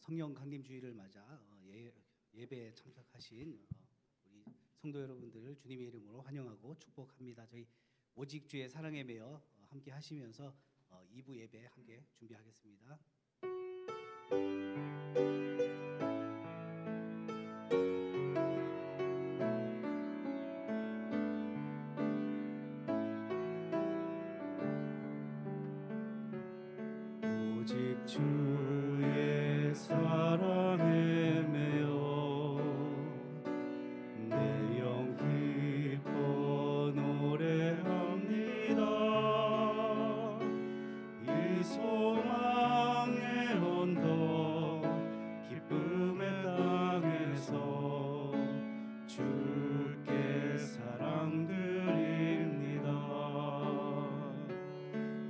성령 강림주의를 맞아 예배에 참석하신 우리 성도 여러분들을 주님의 이름으로 환영하고 축복합니다. 저희 오직 주의 사랑에 매여 함께 하시면서 2부 예배 함께 준비하겠습니다. 오직 주의 사랑에 매여 내 영 기뻐 노래합니다. 이 소망의 언덕 기쁨의 땅에서 주께 사랑드립니다.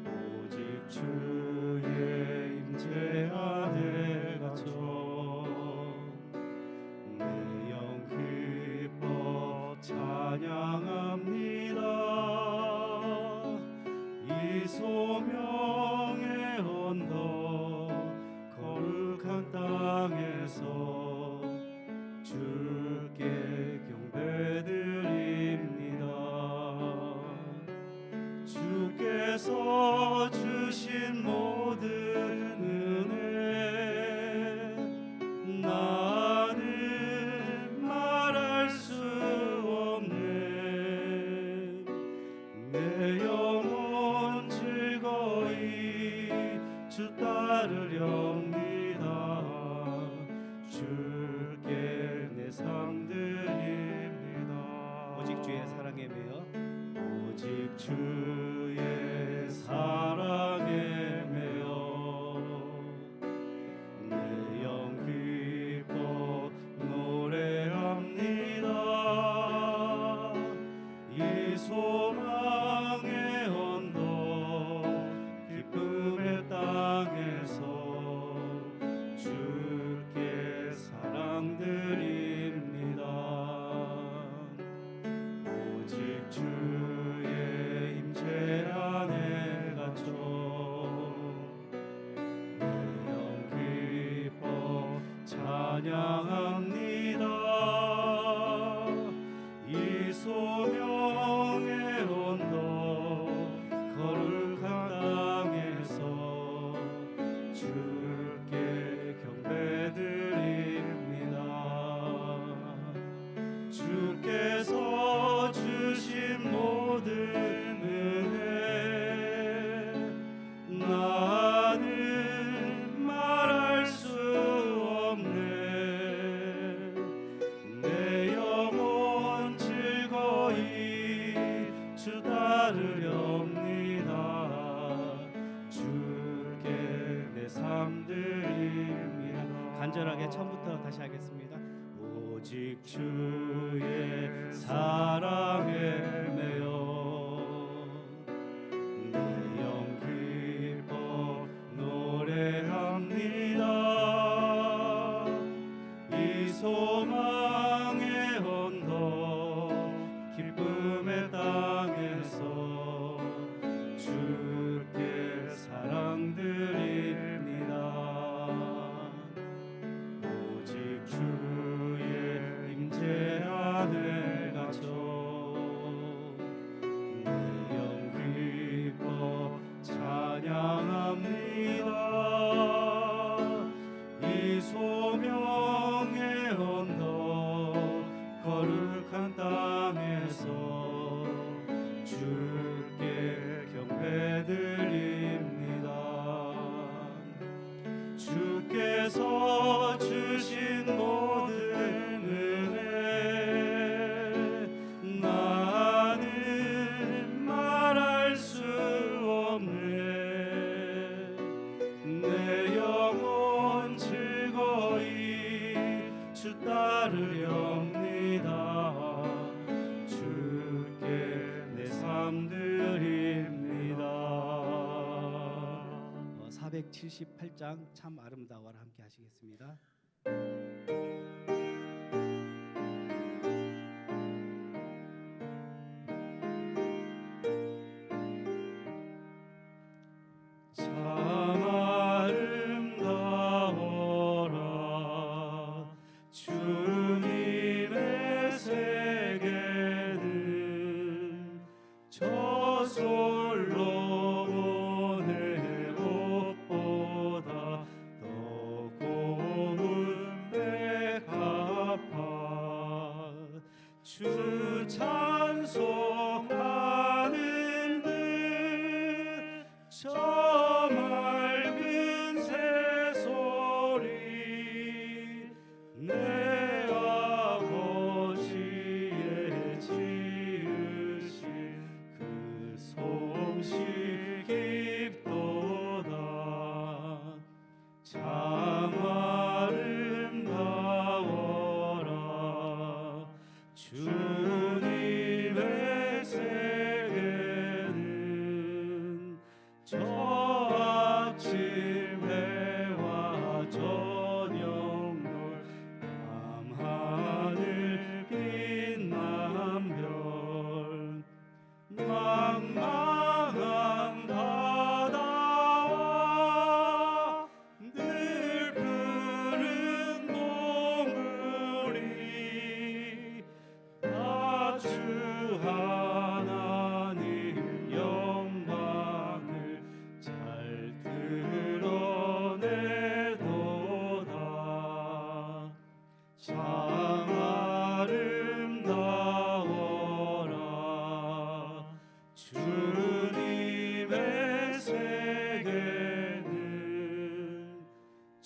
오직 주의 임재 안에 갇혀 내 영 기뻐 찬양합니다. 이 소명의 언덕 거룩한 땅에서 주께 경배드립니다. 주께서 주신 모든 은혜 나는 말할 수 없네. 내 영혼 즐거이 주 따르렵니다. 주께 내 삶 드립니다. 오직 주의 사랑에 매여 오직 주의 사랑에 매여 내 영 기뻐 노래합니다. 이 소망의 언덕 기쁨의 땅에서 주께 사랑드립니다. 오직 주의 임재 안에 갇혀 내 영 기뻐 찬양합니다. 이 소명의 언덕 거룩한 땅에서 주께 경배드립니다. 주께서 주신 모든 은혜 나는 말할 수 없네. 내 영혼 즐거이 주 따르렵니다. 주께 내 삶 드립니다. 간절하게 처음부터 다시 하겠습니다. 오직 주의 사랑에 매여 내 영 기뻐 노래합니다. 이 소망의 언덕 기쁨의 땅에서 주께 사랑드립니다. 오직 주의 임재 안에 갇혀 내 영 기뻐 찬양합니다. 이 소명의 언덕 거룩한 땅에서 주께 경배드립니다. 주께서 주신 모든 은혜 나는 말할 수 없네. 내 영혼 즐거이 주 따르렵니다. 주께 내 삶 드립니다. 478장 참 아름다워라 함께 하시겠습니다. 참 아름다워라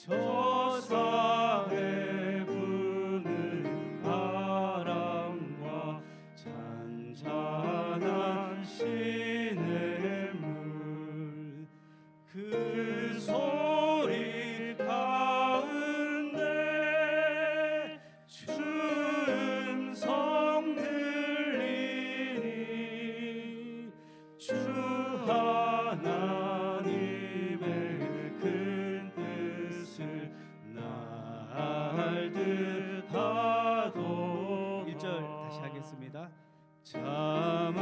저 산에 부는 바람과 잔잔한 시냇물 그 소리 가운데 주 음성 들리니 주 하나님의 큰 뜻을 알듯 하도다. 1절 다시 하겠습니다. 참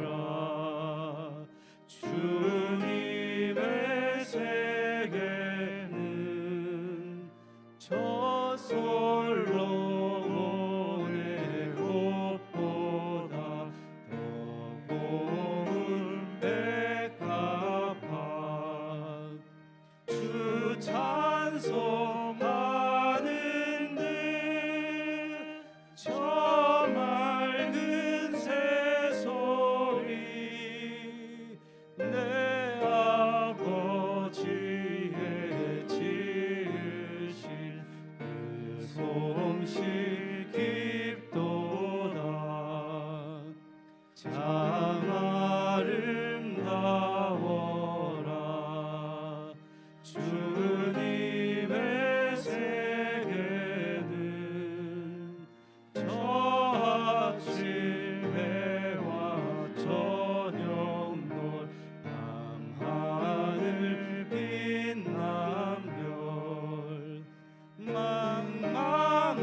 아름다워라 주님의 세계는 저 솔로몬의 옷보다 더 고운 백합화 주 찬송하는 듯 저 맑은 새소리 내 아버지의 지으신 그 솜씨 깊도다. 참 아름다워라 주님의 세계는 저 아침 해와 저녁 노을 밤하늘 빛난 별 망망한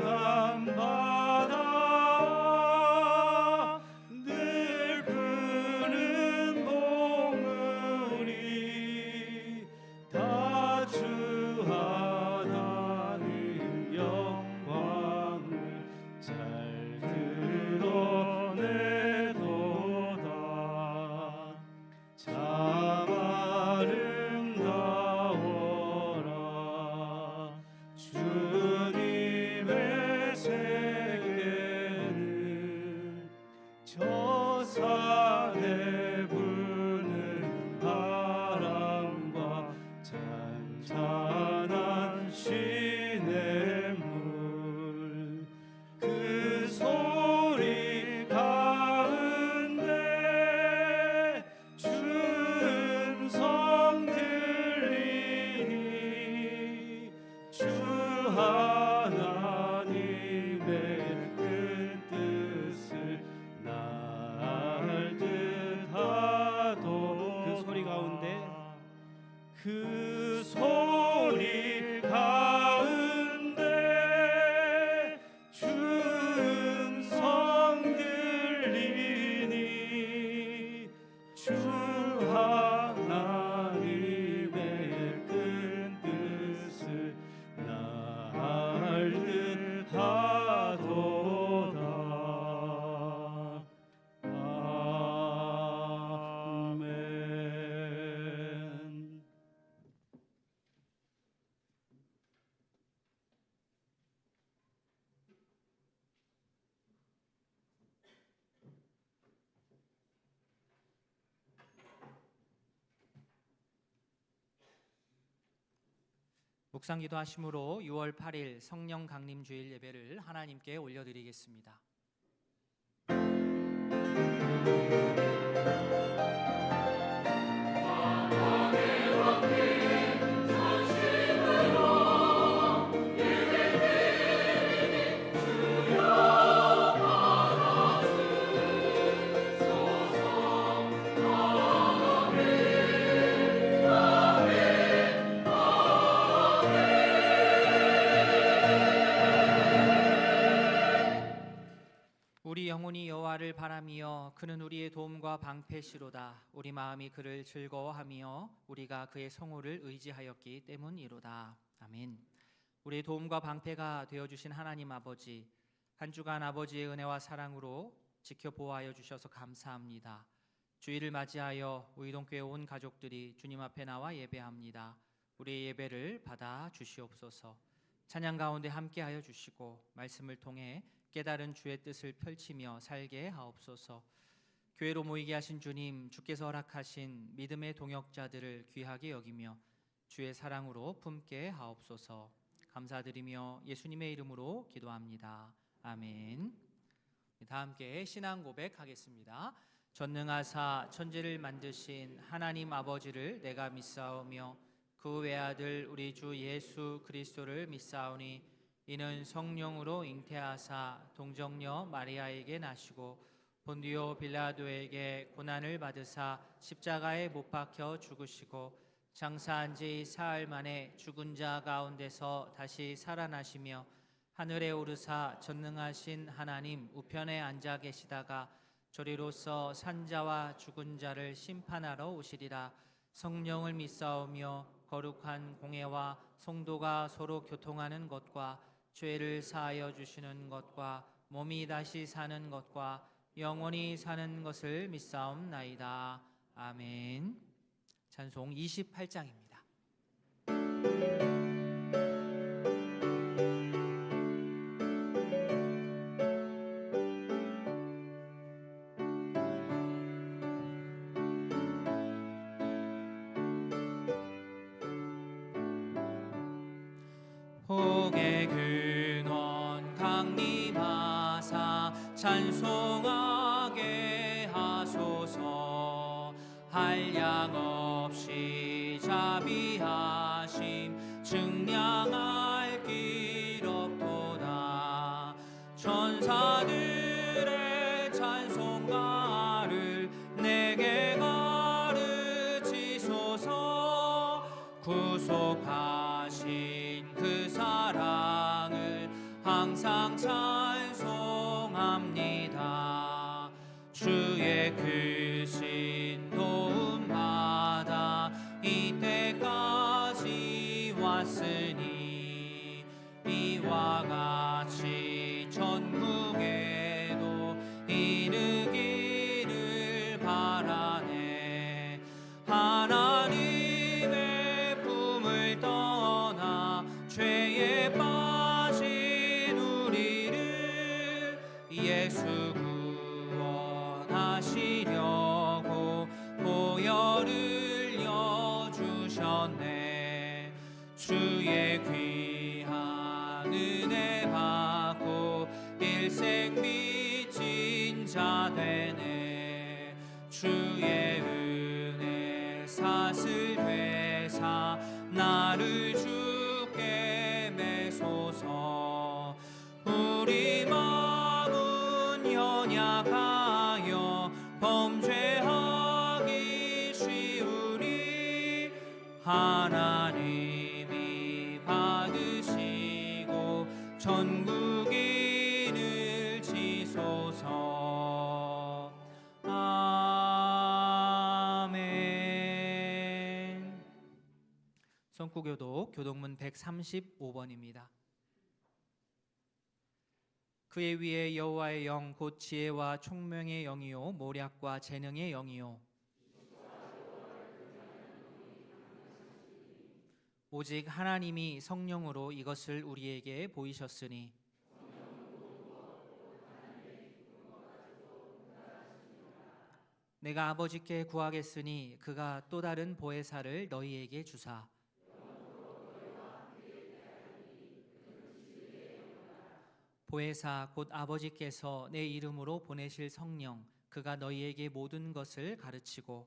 바다 늘 푸른 봉우리 다 주 하나님 영광을 잘 드러내도다. 참 아름다워라 주님의 세계는 저 산에 부는 바람과 잔잔한 시냇물 그 소리 가운데 주 음성 들리니 주 하나님의 큰 뜻을 알듯 하도다. 그 소리 가운데 그 소리 가운데 주 음성 들리니 주 하나님의 큰 뜻을 알듯 하도다. 아멘. 묵상기도 하심으로 6월 8일 성령 강림 주일 예배를 하나님께 올려드리겠습니다. 우리 영혼이 여호와를 바라며 그는 우리의 도움과 방패시로다. 우리 마음이 그를 즐거워하며 우리가 그의 성호를 의지하였기 때문이로다. 아멘. 우리의 도움과 방패가 되어주신 하나님 아버지, 한 주간 아버지의 은혜와 사랑으로 지켜보호하여 주셔서 감사합니다. 주일을 맞이하여 우이동교회 온 가족들이 주님 앞에 나와 예배합니다. 우리의 예배를 받아 주시옵소서. 찬양 가운데 함께하여 주시고 말씀을 통해 깨달은 주의 뜻을 펼치며 살게 하옵소서. 교회로 모이게 하신 주님, 주께서 허락하신 믿음의 동역자들을 귀하게 여기며 주의 사랑으로 품게 하옵소서. 감사드리며 예수님의 이름으로 기도합니다. 아멘. 다 함께 신앙 고백하겠습니다. 전능하사 천지를 만드신 하나님 아버지를 내가 믿사오며 그 외아들 우리 주 예수 그리스도를 믿사오니 이는 성령으로 잉태하사 동정녀 마리아에게 나시고 본디오 빌라도에게 고난을 받으사 십자가에 못 박혀 죽으시고 장사한 지 사흘 만에 죽은 자 가운데서 다시 살아나시며 하늘에 오르사 전능하신 하나님 우편에 앉아 계시다가 저리로서 산자와 죽은 자를 심판하러 오시리라. 성령을 믿사오며 거룩한 공회와 성도가 서로 교통하는 것과 죄를 사하여 주시는 것과 몸이 다시 사는 것과 영원히 사는 것을 믿사옵나이다. 아멘. 찬송 28장입니다. 복의 근원 강림하사 찬송하게 하소서. 한량 없이 자비하심 증량할 길 없도다. 천사들의 찬송가를 내게 가르치소서. 구속하신 그 사랑을 항상 찬송합니다. 주의 크신 도움받아 이때까지 왔으니 이와 같이 전국에도 이르기를 바라네. 하나님의 품을 떠나 죄에 빠진 우리를 예수 구원하시려고 보혈을 여주셨네. 주의 귀한 은혜 받고 일생 빚진 자 되네. 주의 은혜 사슬 되사 나를 주께 매소서. 우리 마음은 연약하여 범죄하기 쉬우니 하나님이 받으시고 전국인을 지소서. 아멘. 성구교독 교독문 135번입니다. 그의 위에 여호와의 영 곧 지혜와 총명의 영이요 모략과 재능의 영이요 오직 하나님이 성령으로 이것을 우리에게 보이셨으니 내가 아버지께 구하겠으니 그가 또 다른 보혜사를 너희에게 주사 보혜사 곧 아버지께서 내 이름으로 보내실 성령 그가 너희에게 모든 것을 가르치고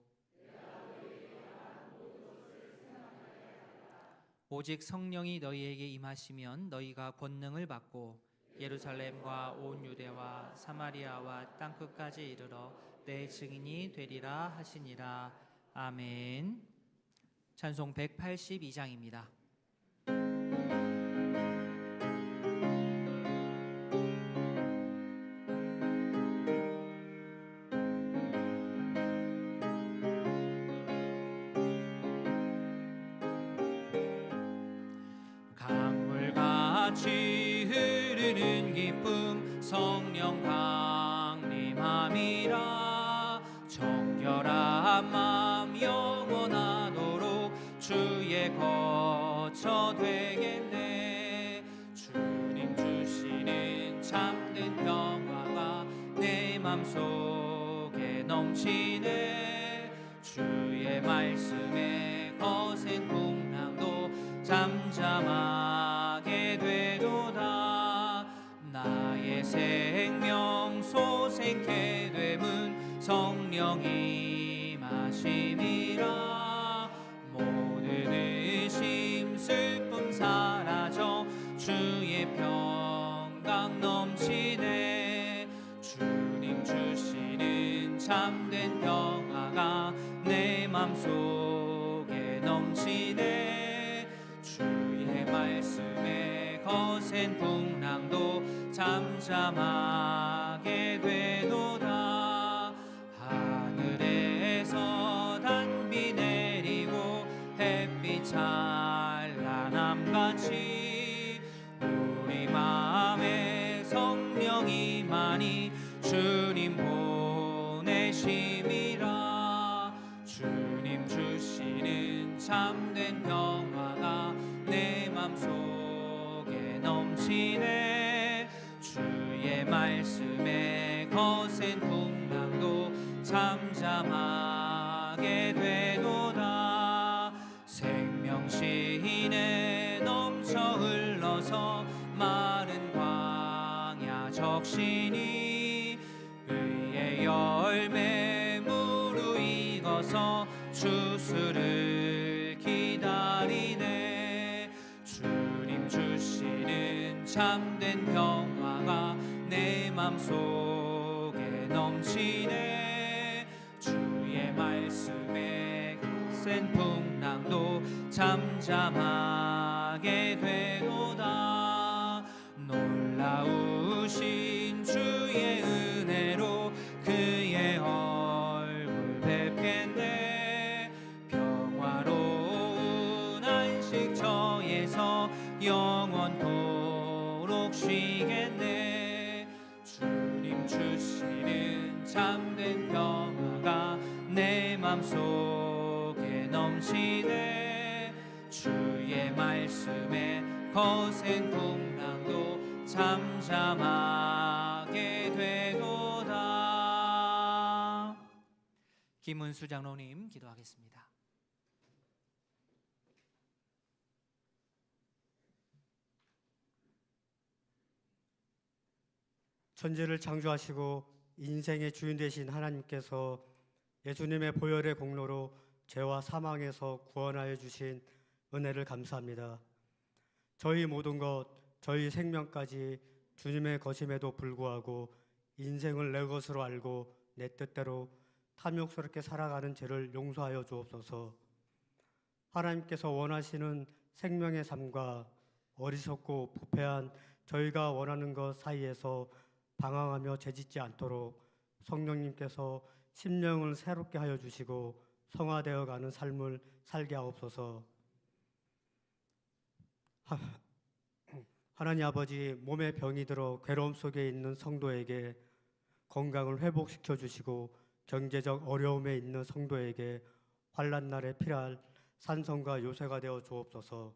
오직 성령이 너희에게 임하시면 너희가 권능을 받고 예루살렘과 온 유대와 사마리아와 땅끝까지 이르러 내 증인이 되리라 하시니라. 아멘. 찬송 182장입니다. 강물같이 흐르는 기쁨 성령 강림함이라. 정결한 마음 영원하도록 주의 거처 되겠네. 주님 주시는 참된 평화가 내 맘속에 넘 넘치네 주의 말씀에 거센 풍랑도 잠잠하게 되도다 나의 생명 소생케 됨은 성령이 마심이라 모든 의심 슬픔 사라져 주의 평강 넘치네 주님 주시는 참된 평화가 내 맘속에 넘치네 주의 말씀에 거센 풍랑도 잠잠하게 되도다 하늘에서 단비 내리고 햇빛 찬란함같이 우리 마음에 성령이 많이 주님 보내심이라 주님 주시는 참된 평화가 내 맘속에 넘치네 주의 말씀에 거센 풍랑도 잠잠하게 되도다 생명시인에 넘쳐 흘러서 마른 광야 적신이 의의 열매 무르익어서 주수를 기다리네 주님 주시는 참된 평화가 내 맘속에 넘치네 주의 말씀에 센 풍랑도 잠잠하게 되도다 놀라우신 주의 은혜로 그의 얼굴 뵙겠네 평화로운 안식처에서 영원토록 쉬겠네 주님 주시는 참된 평화가 내 맘속에 넘치네 주의 말씀에 거센 풍랑도 잠잠하게 되도다. 김은수 장로님 기도하겠습니다. 천지를 창조하시고 인생의 주인 되신 하나님께서 예수님의 보혈의 공로로 죄와 사망에서 구원하여 주신 은혜를 감사합니다. 저희 모든 것, 저희 생명까지 주님의 것임에도 불구하고 인생을 내 것으로 알고 내 뜻대로 탐욕스럽게 살아가는 죄를 용서하여 주옵소서. 하나님께서 원하시는 생명의 삶과 어리석고 부패한 저희가 원하는 것 사이에서 방황하며 죄짓지 않도록 성령님께서 심령을 새롭게 하여 주시고 성화되어 가는 삶을 살게 하옵소서. 하나님 아버지, 몸에 병이 들어 괴로움 속에 있는 성도에게 건강을 회복시켜 주시고 경제적 어려움에 있는 성도에게 환난 날에 필요할 산성과 요새가 되어 주옵소서.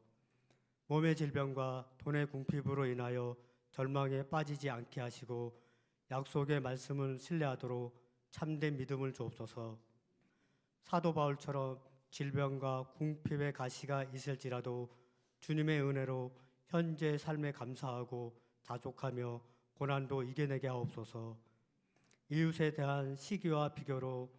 몸의 질병과 돈의 궁핍으로 인하여 절망에 빠지지 않게 하시고 약속의 말씀을 신뢰하도록 참된 믿음을 주옵소서. 사도 바울처럼 질병과 궁핍의 가시가 있을지라도 주님의 은혜로 현재의 삶에 감사하고 자족하며 고난도 이겨내게 하옵소서. 이웃에 대한 시기와 비교로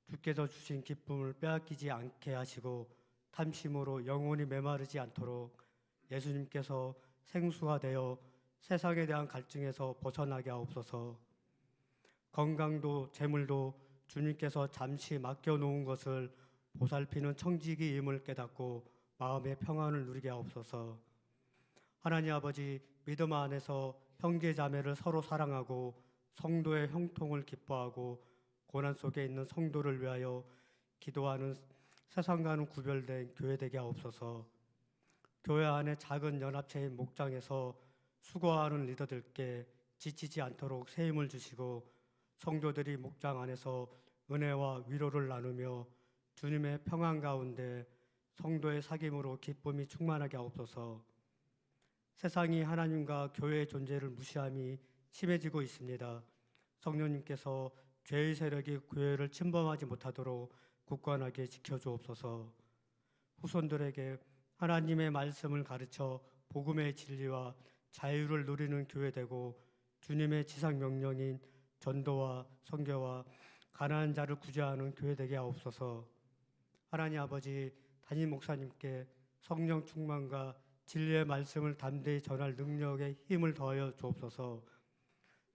주께서 주신 기쁨을 빼앗기지 않게 하시고 탐심으로 영혼이 메마르지 않도록 예수님께서 생수가 되어 세상에 대한 갈증에서 벗어나게 하옵소서. 건강도 재물도 주님께서 잠시 맡겨놓은 것을 보살피는 청지기임을 깨닫고 마음의 평안을 누리게 하옵소서. 하나님 아버지, 믿음 안에서 형제 자매를 서로 사랑하고 성도의 형통을 기뻐하고 고난 속에 있는 성도를 위하여 기도하는 세상과는 구별된 교회 되게 하옵소서. 교회 안에 작은 연합체인 목장에서 수고하는 리더들께 지치지 않도록 새 힘을 주시고 성도들이 목장 안에서 은혜와 위로를 나누며 주님의 평안 가운데 성도의 사귐으로 기쁨이 충만하게 하옵소서. 세상이 하나님과 교회의 존재를 무시함이 심해지고 있습니다. 성령님께서 죄의 세력이 교회를 침범하지 못하도록 굳건하게 지켜주옵소서. 후손들에게 하나님의 말씀을 가르쳐 복음의 진리와 자유를 누리는 교회 되고 주님의 지상 명령인 전도와 선교와 가난한 자를 구제하는 교회 되게 하옵소서. 하나님 아버지, 담임 목사님께 성령 충만과 진리의 말씀을 담대히 전할 능력에 힘을 더하여 주옵소서.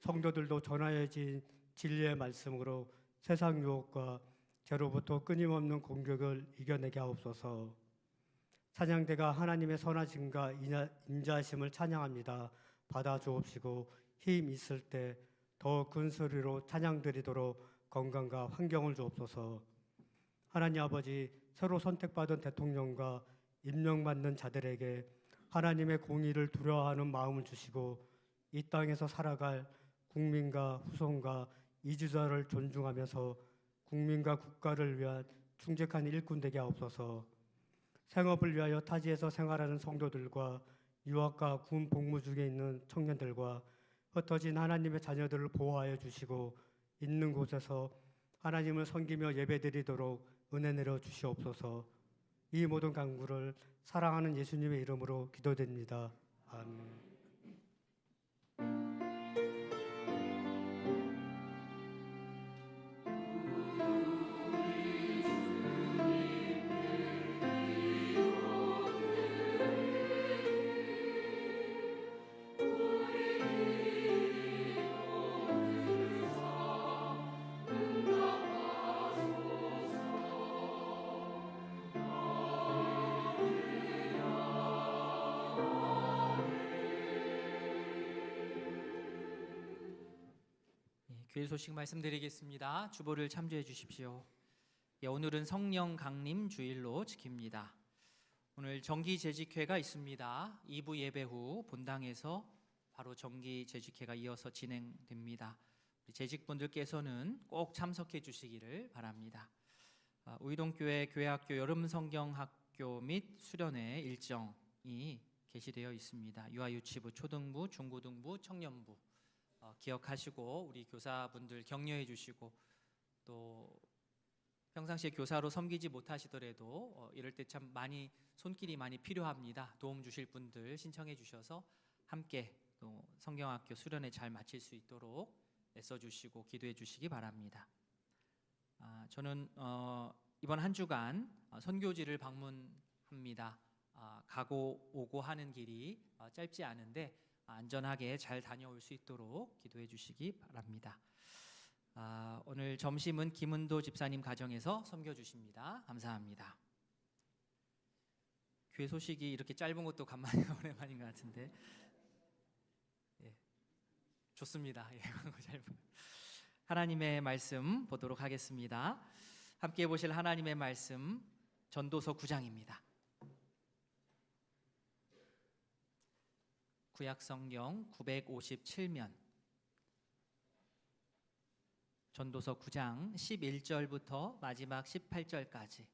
성도들도 전하여진 진리의 말씀으로 세상 유혹과 죄로부터 끊임없는 공격을 이겨내게 하옵소서. 찬양대가 하나님의 선하심과 인자하심을 찬양합니다. 받아 주옵시고 힘 있을 때 더 큰 소리로 찬양드리도록 건강과 환경을 주옵소서. 하나님 아버지, 새로 선택받은 대통령과 임명받는 자들에게 하나님의 공의를 두려워하는 마음을 주시고 이 땅에서 살아갈 국민과 후손과 이주자를 존중하면서 국민과 국가를 위한 충직한 일꾼 되게 하옵소서. 생업을 위하여 타지에서 생활하는 성도들과 유학과 군 복무 중에 있는 청년들과 흩어진 하나님의 자녀들을 보호하여 주시고 있는 곳에서 하나님을 섬기며 예배드리도록 은혜 내려 주시옵소서. 이 모든 간구를 사랑하는 예수님의 이름으로 기도드립니다. 아멘. 교회 소식 말씀드리겠습니다. 주보를 참조해 주십시오. 오늘은 성령 강림 주일로 지킵니다. 오늘 정기 재직회가 있습니다. 2부 예배 후 본당에서 바로 정기 재직회가 이어서 진행됩니다. 우리 재직분들께서는 꼭 참석해 주시기를 바랍니다. 우이동교회 교회학교 여름성경학교 및 수련회 일정이 게시되어 있습니다. 유아유치부, 초등부, 중고등부, 청년부 기억하시고 우리 교사분들 격려해 주시고 또 평상시에 교사로 섬기지 못하시더라도 이럴 때 참 많이 손길이 많이 필요합니다. 도움 주실 분들 신청해 주셔서 함께 또 성경학교 수련회 잘 마칠 수 있도록 애써 주시고 기도해 주시기 바랍니다. 저는 이번 한 주간 선교지를 방문합니다. 가고 오고 하는 길이 짧지 않은데 안전하게 잘 다녀올 수 있도록 기도해 주시기 바랍니다. 오늘 점심은 김은도 집사님 가정에서 섬겨 주십니다. 감사합니다. 교회 소식이 이렇게 짧은 것도 간만에 오랜만인 것 같은데 좋습니다. 짧은 하나님의 말씀 보도록 하겠습니다. 함께 보실 하나님의 말씀 전도서 9장입니다. 구약성경 957면 전도서 9장 11절부터 마지막 18절까지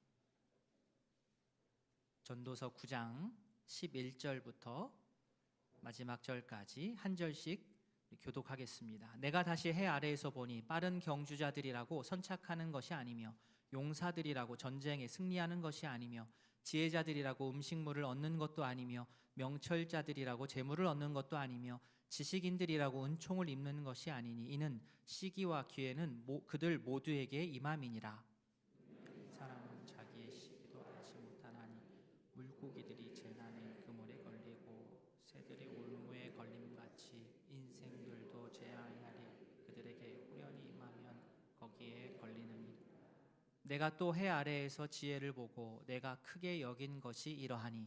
전도서 9장 11절부터 마지막 절까지 한 절씩 교독하겠습니다. 내가 다시 해 아래에서 보니 빠른 경주자들이라고 선착하는 것이 아니며 용사들이라고 전쟁에 승리하는 것이 아니며 지혜자들이라고 음식물을 얻는 것도 아니며 명철자들이라고 재물을 얻는 것도 아니며 지식인들이라고 은총을 입는 것이 아니니 이는 시기와 기회는 그들 모두에게 임함이니라. 사람은 자기의 시기도 알지 못하나니 물고기들이 재난의 그물에 걸리고 새들이 올무에 걸림같이 인생들도 재앙하리. 그들에게 후련이 임하면 거기에 걸리느니 내가 또 해 아래에서 지혜를 보고 내가 크게 여긴 것이 이러하니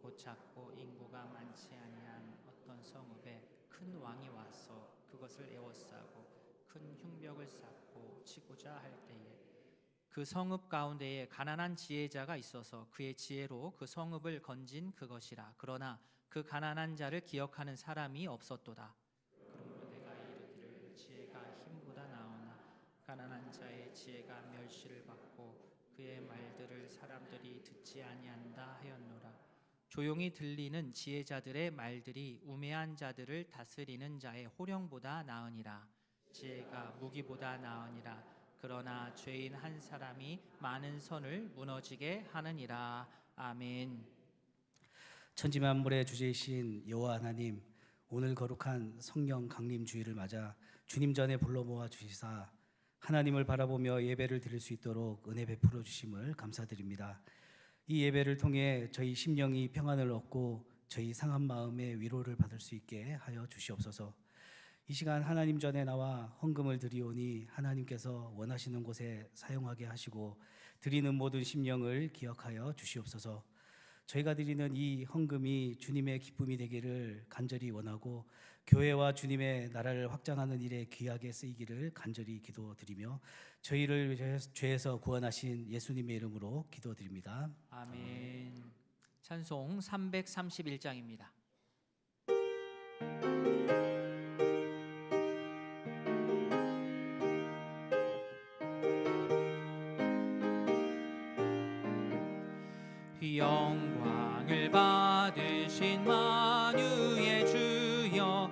곧 작고 인구가 많지 아니한 어떤 성읍에 큰 왕이 와서 그것을 에워싸고 큰 흉벽을 쌓고 치고자 할 때에 그 성읍 가운데에 가난한 지혜자가 있어서 그의 지혜로 그 성읍을 건진 그것이라. 그러나 그 가난한 자를 기억하는 사람이 없었도다. 그러므로 내가 이르기를 지혜가 힘보다 나으나 가난한 자의 지혜가 멸시를 받고 그의 말들을 사람들이 듣지 아니한다 하였노라. 조용히 들리는 지혜자들의 말들이 우매한 자들을 다스리는 자의 호령보다 나으니라. 지혜가 무기보다 나으니라. 그러나 죄인 한 사람이 많은 선을 무너지게 하느니라. 아멘. 천지만물의 주제이신 여호와 하나님, 오늘 거룩한 성령 강림 주일을 맞아 주님 전에 불러 모아 주시사 하나님을 바라보며 예배를 드릴 수 있도록 은혜 베풀어 주심을 감사드립니다. 이 예배를 통해 저희 심령이 평안을 얻고 저희 상한 마음의 위로를 받을 수 있게 하여 주시옵소서. 이 시간 하나님 전에 나와 헌금을 드리오니 하나님께서 원하시는 곳에 사용하게 하시고 드리는 모든 심령을 기억하여 주시옵소서. 저희가 드리는 이 헌금이 주님의 기쁨이 되기를 간절히 원하고 교회와 주님의 나라를 확장하는 일에 귀하게 쓰이기를 간절히 기도드리며 저희를 죄에서 구원하신 예수님의 이름으로 기도드립니다. 아멘. 찬송 331장입니다. 영광을 받으신 만유의 주여,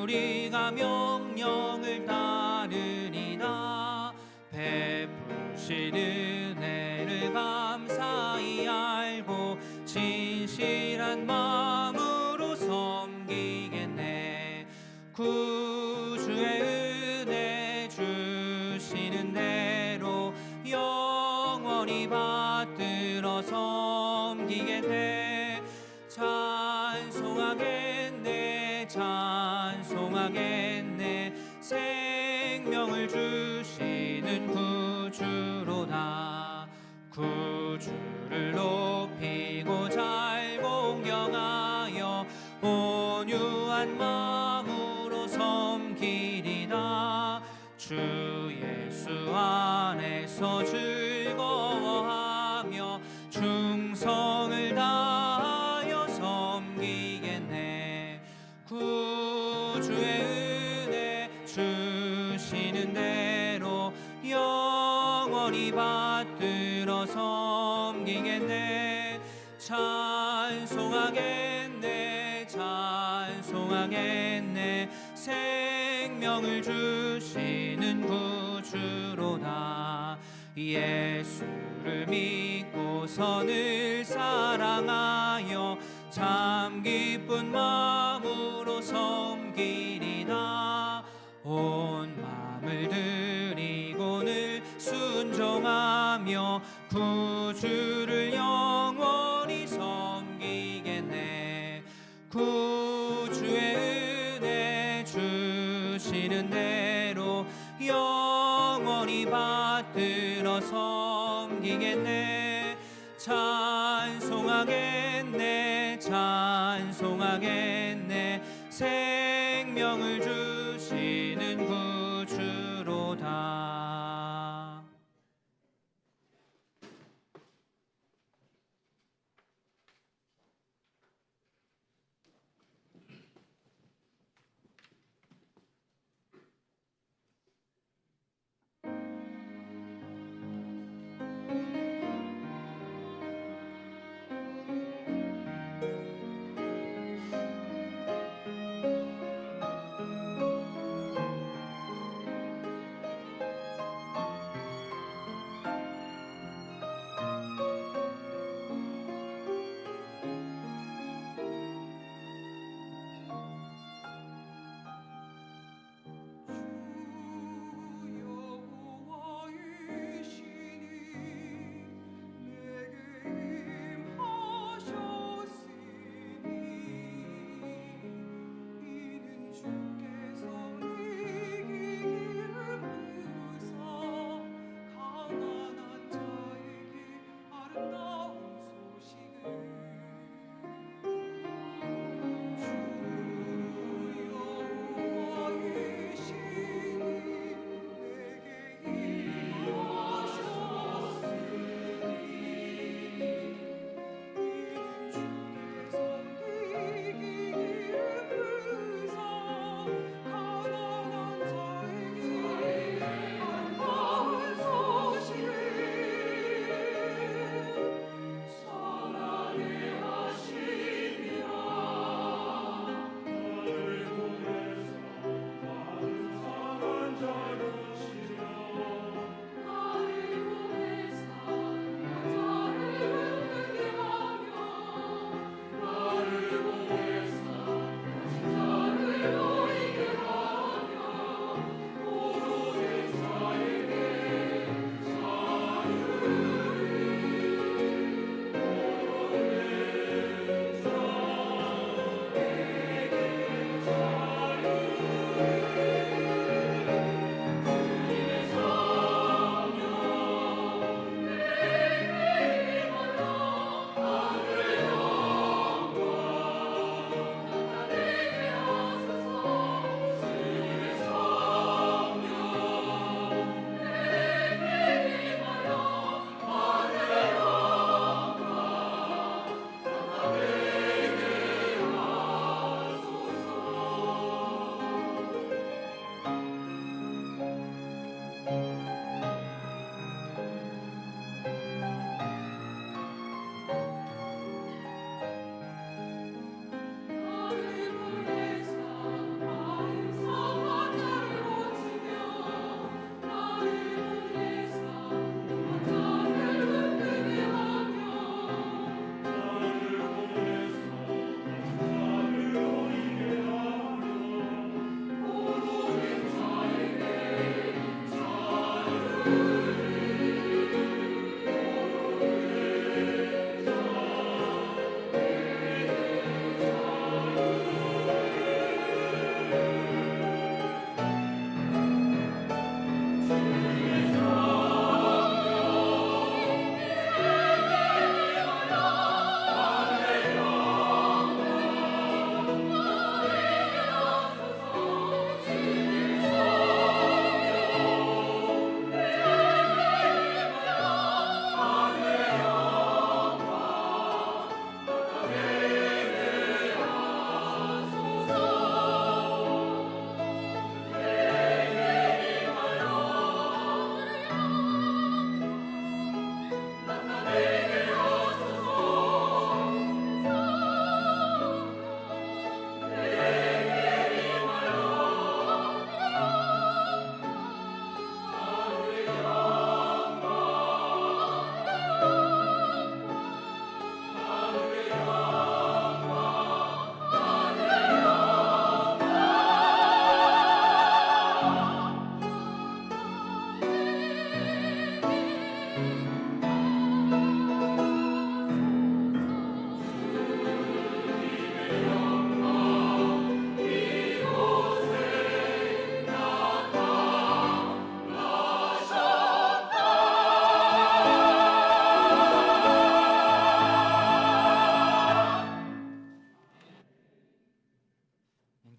우리가 명령을 따르리다. 베푸신 은혜를 감사히 알고 진실한 마음으로 섬기겠네. 구주의 은혜 주시는 대로 영원히 받들어 섬기겠네. 찬송하겠네, 찬송하겠네. 생명을 주시는 구주로다. 구주를 높이고 잘 공경하여 온유한 마음으로 섬기리다. 주 예수 안에서 즐거워하며 충성을 다하여 섬기겠네. 구주의 은혜 주시는 대로 영원히 받들어 섬기겠네. 찬송하겠네, 찬송하겠네. 생명을 주시는 구주로다. 예수를 믿고서 늘 사랑하여 참 기쁜 마음으로 섬기리다. 온 마음을 드리고 늘 순종하며 구주를 영원히 섬기겠네. 구주의 은혜 주시는 대로 영원히 받들어 섬기겠네. 찬송하겠네, 찬송하겠네. 생명을 주시는 구주로다.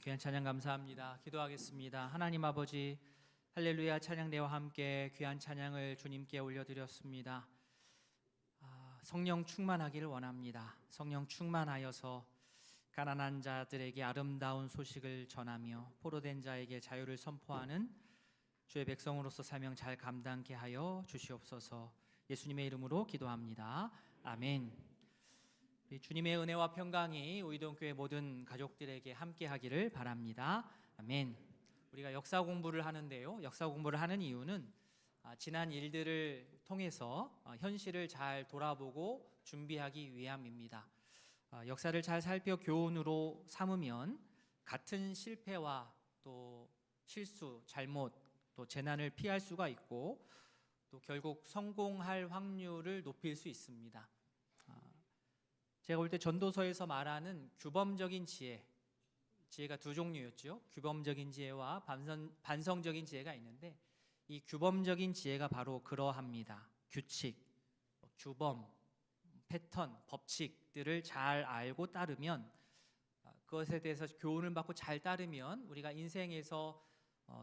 귀한 찬양 감사합니다. 기도하겠습니다. 하나님 아버지, 할렐루야 찬양대와 함께 귀한 찬양을 주님께 올려드렸습니다. 성령 충만하기를 원합니다. 성령 충만하여서 가난한 자들에게 아름다운 소식을 전하며 포로된 자에게 자유를 선포하는 주의 백성으로서 사명 잘 감당케 하여 주시옵소서. 예수님의 이름으로 기도합니다. 아멘. 우리 주님의 은혜와 평강이 우이동교회 모든 가족들에게 함께하기를 바랍니다. 아멘. 우리가 역사 공부를 하는데요. 역사 공부를 하는 이유는 지난 일들을 통해서 현실을 잘 돌아보고 준비하기 위함입니다. 역사를 잘 살펴 교훈으로 삼으면 같은 실패와 또 실수, 잘못, 또 재난을 피할 수가 있고 또 결국 성공할 확률을 높일 수 있습니다. 제가 볼 때 전도서에서 말하는 규범적인 지혜가 두 종류였죠. 규범적인 지혜와 반성적인 지혜가 있는데 이 규범적인 지혜가 바로 그러합니다. 규칙, 규범, 패턴, 법칙들을 잘 알고 따르면 그것에 대해서 교훈을 받고 잘 따르면 우리가 인생에서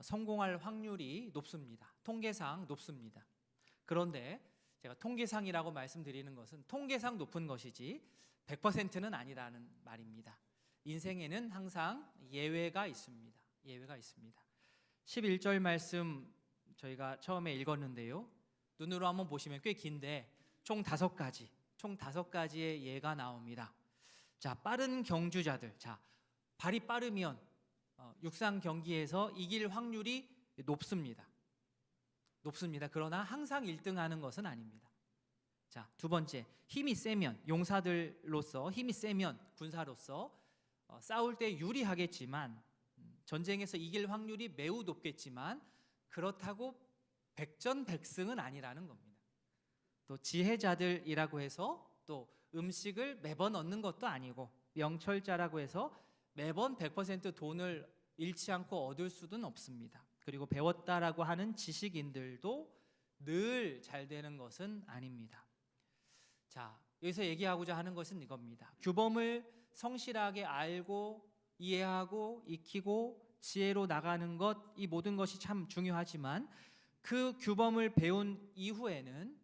성공할 확률이 높습니다. 통계상 높습니다. 그런데 제가 통계상이라고 말씀드리는 것은 통계상 높은 것이지 100%는 아니라는 말입니다. 인생에는 항상 예외가 있습니다. 예외가 있습니다. 11절 말씀 저희가 처음에 읽었는데요. 눈으로 한번 보시면 꽤 긴데 총 5가지의 예가 나옵니다. 자, 빠른 경주자들. 자, 발이 빠르면 육상 경기에서 이길 확률이 높습니다. 그러나 항상 1등하는 것은 아닙니다. 자, 두 번째, 힘이 세면 용사들로서 힘이 세면 군사로서 싸울 때 유리하겠지만 전쟁에서 이길 확률이 매우 높겠지만 그렇다고 백전백승은 아니라는 겁니다. 또 지혜자들이라고 해서 또 음식을 매번 얻는 것도 아니고 명철자라고 해서 매번 100% 돈을 잃지 않고 얻을 수는 없습니다. 그리고 배웠다라고 하는 지식인들도 늘 잘 되는 것은 아닙니다. 자, 여기서 얘기하고자 하는 것은 이겁니다. 규범을 성실하게 알고 이해하고 익히고 지혜로 나가는 것, 이 모든 것이 참 중요하지만 그 규범을 배운 이후에는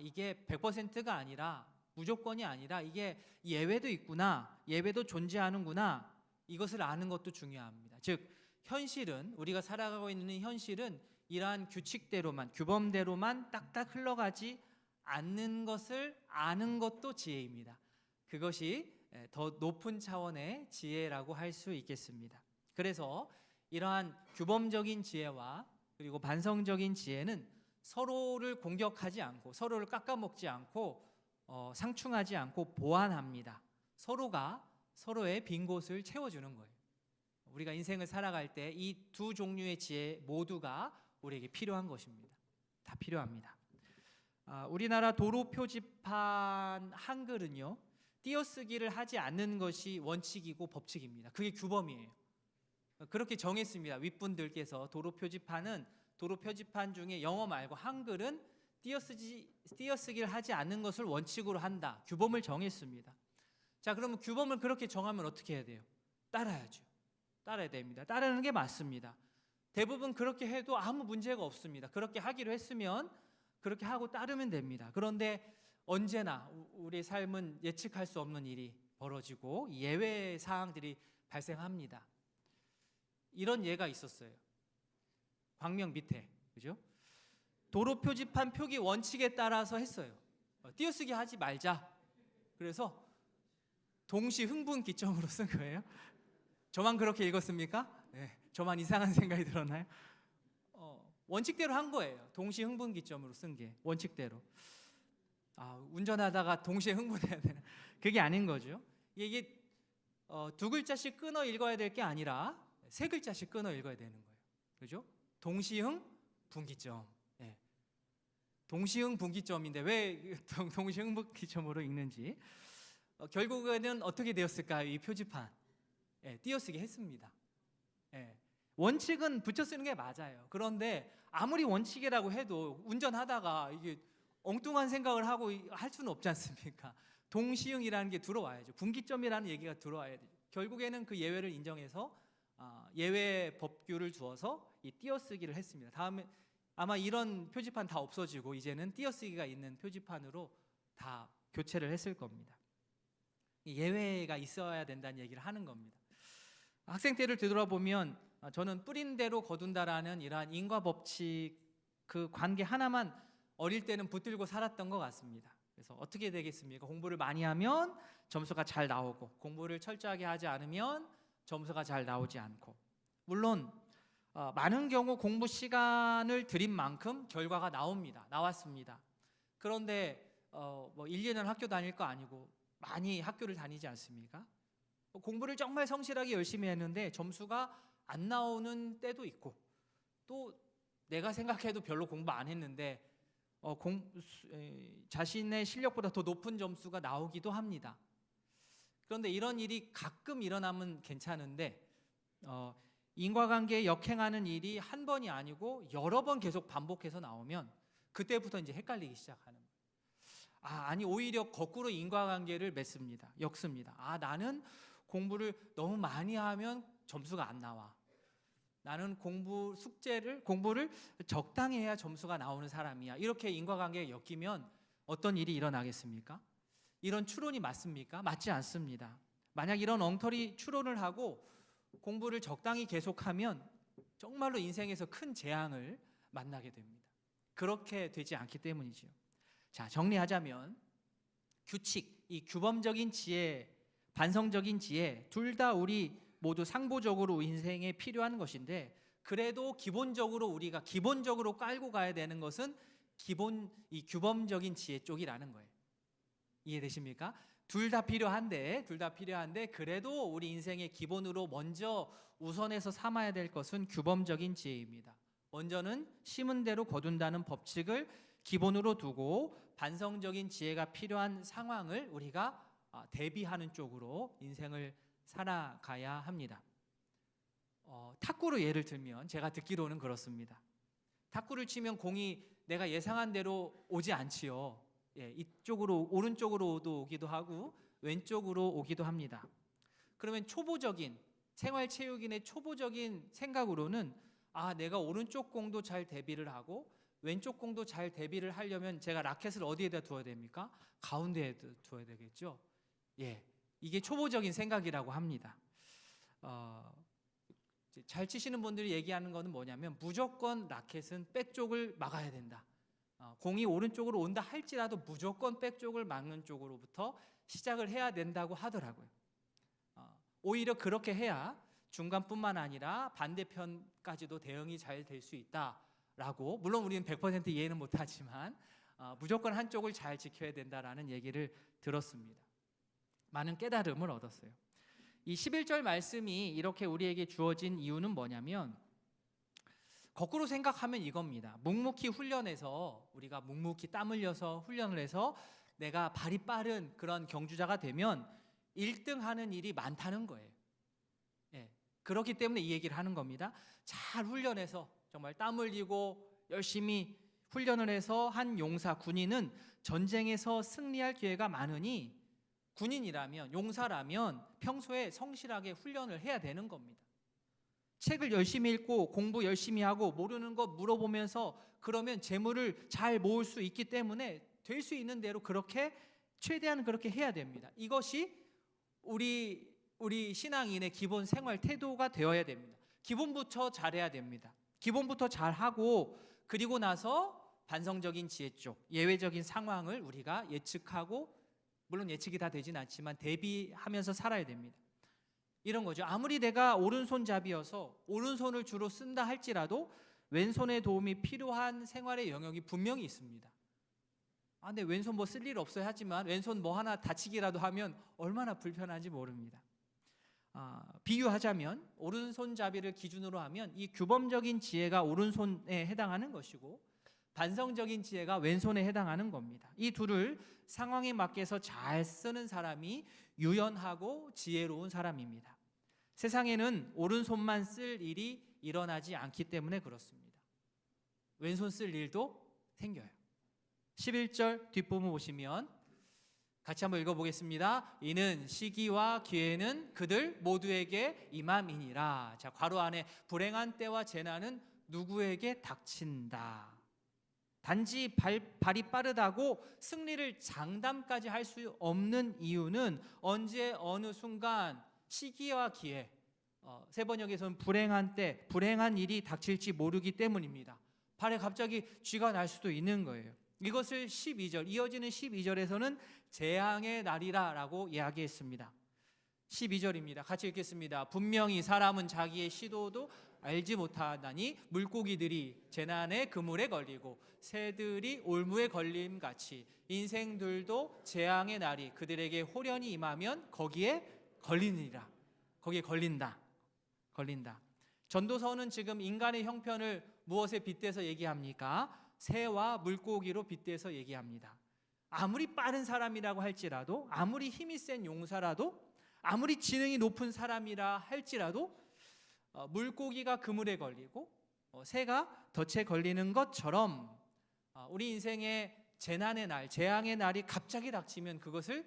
이게 100%가 아니라 무조건이 아니라 이게 예외도 있구나, 예외도 존재하는구나, 이것을 아는 것도 중요합니다. 즉 현실은, 우리가 살아가고 있는 현실은 이러한 규칙대로만, 규범대로만 딱딱 흘러가지 않는 것을 아는 것도 지혜입니다. 그것이 더 높은 차원의 지혜라고 할 수 있겠습니다. 그래서 이러한 규범적인 지혜와 그리고 반성적인 지혜는 서로를 공격하지 않고 서로를 깎아먹지 않고 상충하지 않고 보완합니다. 서로가 서로의 빈 곳을 채워주는 거예요. 우리가 인생을 살아갈 때 이 두 종류의 지혜 모두가 우리에게 필요한 것입니다. 다 필요합니다. 우리나라 도로 표지판 한글은요, 띄어쓰기를 하지 않는 것이 원칙이고 법칙입니다. 그게 규범이에요. 그렇게 정했습니다. 윗분들께서 도로 표지판 중에 영어 말고 한글은 띄어쓰기를 하지 않는 것을 원칙으로 한다. 규범을 정했습니다. 자, 그러면 규범을 그렇게 정하면 어떻게 해야 돼요? 따라야죠. 따라야 됩니다. 따르는 게 맞습니다. 대부분 그렇게 해도 아무 문제가 없습니다. 그렇게 하기로 했으면 그렇게 하고 따르면 됩니다. 그런데 언제나 우리의 삶은 예측할 수 없는 일이 벌어지고 예외 사항들이 발생합니다. 이런 예가 있었어요. 광명 밑에, 그죠? 도로 표지판 표기 원칙에 따라서 했어요. 띄어쓰기 하지 말자. 그래서 동시 흥분 기점으로 쓴 거예요. 저만 그렇게 읽었습니까? 네, 저만 이상한 생각이 들었나요? 원칙대로 한 거예요. 동시 흥분 기점으로 쓴 게 원칙대로. 운전하다가 동시에 흥분해야 되나? 그게 아닌 거죠. 이게 두 글자씩 끊어 읽어야 될 게 아니라 세 글자씩 끊어 읽어야 되는 거예요. 그죠? 동시흥 분기점. 네. 동시흥 분기점인데 왜 동시흥 분기점으로 읽는지 결국에는 어떻게 되었을까요? 이 표지판 띄어쓰기 했습니다. 원칙은 붙여 쓰는 게 맞아요. 그런데 아무리 원칙이라고 해도 운전하다가 이게 엉뚱한 생각을 하고 할 수는 없지 않습니까? 동시흥이라는 게 들어와야죠. 분기점이라는 얘기가 들어와야 되죠. 결국에는 그 예외를 인정해서 예외 법규를 두어서 이 띄어쓰기를 했습니다. 다음에 아마 이런 표지판 다 없어지고 이제는 띄어쓰기가 있는 표지판으로 다 교체를 했을 겁니다. 예외가 있어야 된다는 얘기를 하는 겁니다. 학생 때를 되돌아보면 저는 뿌린 대로 거둔다라는 이러한 인과 법칙 그 관계 하나만 어릴 때는 붙들고 살았던 것 같습니다. 그래서 어떻게 되겠습니까? 공부를 많이 하면 점수가 잘 나오고 공부를 철저하게 하지 않으면 점수가 잘 나오지 않고, 물론 많은 경우 공부 시간을 들인 만큼 결과가 나왔습니다. 그런데 뭐 1, 2년 학교 다닐 거 아니고 많이 학교를 다니지 않습니까? 공부를 정말 성실하게 열심히 했는데 점수가 안 나오는 때도 있고, 또 내가 생각해도 별로 공부 안 했는데 자신의 실력보다 더 높은 점수가 나오기도 합니다. 그런데 이런 일이 가끔 일어나면 괜찮은데 인과관계에 역행하는 일이 한 번이 아니고 여러 번 계속 반복해서 나오면 그때부터 이제 헷갈리기 시작하는 거예요. 아니 오히려 거꾸로 인과관계를 맺습니다. 엮습니다. 나는 공부를 너무 많이 하면 점수가 안 나와. 나는 공부를 적당히 해야 점수가 나오는 사람이야. 이렇게 인과관계에 엮이면 어떤 일이 일어나겠습니까? 이런 추론이 맞습니까? 맞지 않습니다. 만약 이런 엉터리 추론을 하고 공부를 적당히 계속하면 정말로 인생에서 큰 재앙을 만나게 됩니다. 그렇게 되지 않기 때문이지요. 자, 정리하자면 규칙, 이 규범적인 지혜, 반성적인 지혜 둘 다 우리 모두 상보적으로 인생에 필요한 것인데, 그래도 우리가 기본적으로 깔고 가야 되는 것은 이 규범적인 지혜 쪽이라는 거예요. 이해되십니까? 둘 다 필요한데 그래도 우리 인생의 기본으로 먼저 우선해서 삼아야 될 것은 규범적인 지혜입니다. 먼저는 심은 대로 거둔다는 법칙을 기본으로 두고 반성적인 지혜가 필요한 상황을 우리가 대비하는 쪽으로 인생을 살아가야 합니다. 탁구로 예를 들면 제가 듣기로는 그렇습니다. 탁구를 치면 공이 내가 예상한 대로 오지 않지요. 이쪽으로 오른쪽으로도 오기도 하고 왼쪽으로 오기도 합니다. 그러면 초보적인 생활체육인의 초보적인 생각으로는 내가 오른쪽 공도 잘 대비를 하고 왼쪽 공도 잘 대비를 하려면 제가 라켓을 어디에다 두어야 됩니까? 가운데에 두어야 되겠죠. 이게 초보적인 생각이라고 합니다. 잘 치시는 분들이 얘기하는 거는 뭐냐면 무조건 라켓은 백쪽을 막아야 된다. 공이 오른쪽으로 온다 할지라도 무조건 백쪽을 막는 쪽으로부터 시작을 해야 된다고 하더라고요. 오히려 그렇게 해야 중간뿐만 아니라 반대편까지도 대응이 잘 될 수 있다라고, 물론 우리는 100% 이해는 못하지만 무조건 한쪽을 잘 지켜야 된다라는 얘기를 들었습니다. 많은 깨달음을 얻었어요. 이 11절 말씀이 이렇게 우리에게 주어진 이유는 뭐냐면 거꾸로 생각하면 이겁니다. 묵묵히 훈련해서 우리가 묵묵히 땀 흘려서 훈련을 해서 내가 발이 빠른 그런 경주자가 되면 1등 하는 일이 많다는 거예요. 그렇기 때문에 이 얘기를 하는 겁니다. 잘 훈련해서 정말 땀 흘리고 열심히 훈련을 해서 한 용사, 군인은 전쟁에서 승리할 기회가 많으니 군인이라면, 용사라면 평소에 성실하게 훈련을 해야 되는 겁니다. 책을 열심히 읽고 공부 열심히 하고 모르는 거 물어보면서 그러면 재물을 잘 모을 수 있기 때문에 될 수 있는 대로 그렇게 최대한 그렇게 해야 됩니다. 이것이 우리 신앙인의 기본 생활 태도가 되어야 됩니다. 기본부터 잘해야 됩니다. 기본부터 잘하고 그리고 나서 반성적인 지혜 쪽, 예외적인 상황을 우리가 예측하고, 물론 예측이 다 되진 않지만 대비하면서 살아야 됩니다. 이런 거죠. 아무리 내가 오른손잡이여서 오른손을 주로 쓴다 할지라도 왼손의 도움이 필요한 생활의 영역이 분명히 있습니다. 근데 왼손 뭐 쓸 일 없어야 하지만 왼손 뭐 하나 다치기라도 하면 얼마나 불편한지 모릅니다. 비유하자면 오른손잡이를 기준으로 하면 이 규범적인 지혜가 오른손에 해당하는 것이고 반성적인 지혜가 왼손에 해당하는 겁니다. 이 둘을 상황에 맞게서 잘 쓰는 사람이 유연하고 지혜로운 사람입니다. 세상에는 오른손만 쓸 일이 일어나지 않기 때문에 그렇습니다. 왼손 쓸 일도 생겨요. 11절 뒷부분 보시면 같이 한번 읽어보겠습니다. 이는 시기와 기회는 그들 모두에게 임함이니라. 자, 괄호 안에 불행한 때와 재난은 누구에게 닥친다. 단지 발이 빠르다고 승리를 장담까지 할 수 없는 이유는 언제 어느 순간 시기와 기회, 세 번역에서는 불행한 때, 불행한 일이 닥칠지 모르기 때문입니다. 발에 갑자기 쥐가 날 수도 있는 거예요. 이것을 12절, 이어지는 12절에서는 재앙의 날이라 라고 이야기했습니다. 12절입니다. 같이 읽겠습니다. 분명히 사람은 자기의 시도도 알지 못하다니 물고기들이 재난의 그물에 걸리고 새들이 올무에 걸림같이 인생들도 재앙의 날이 그들에게 홀연히 임하면 거기에 걸리느니라. 거기에 걸린다. 전도서는 지금 인간의 형편을 무엇에 빗대서 얘기합니까? 새와 물고기로 빗대서 얘기합니다. 아무리 빠른 사람이라고 할지라도, 아무리 힘이 센 용사라도, 아무리 지능이 높은 사람이라 할지라도 물고기가 그물에 걸리고 새가 덫에 걸리는 것처럼 우리 인생의 재난의 날, 재앙의 날이 갑자기 닥치면 그것을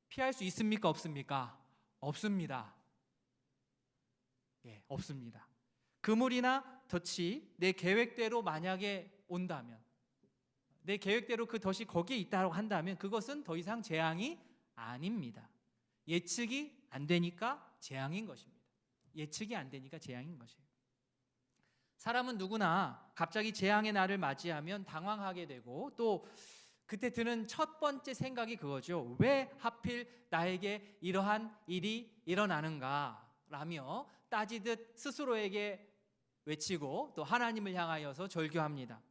피할 수 있습니까? 없습니까? 없습니다. 예, 없습니다. 그물이나 덫이 내 계획대로 만약에 온다면, 내 계획대로 그 덫이 거기에 있다고 한다면 그것은 더 이상 재앙이 아닙니다. 예측이 안 되니까 재앙인 것입니다. 예측이 안 되니까 재앙인 것이에요. 사람은 누구나 갑자기 재앙의 날을 맞이하면 당황하게 되고 또 그때 드는 첫 번째 생각이 그거죠. 왜 하필 나에게 이러한 일이 일어나는가 라며 따지듯 스스로에게 외치고 또 하나님을 향하여서 절규합니다.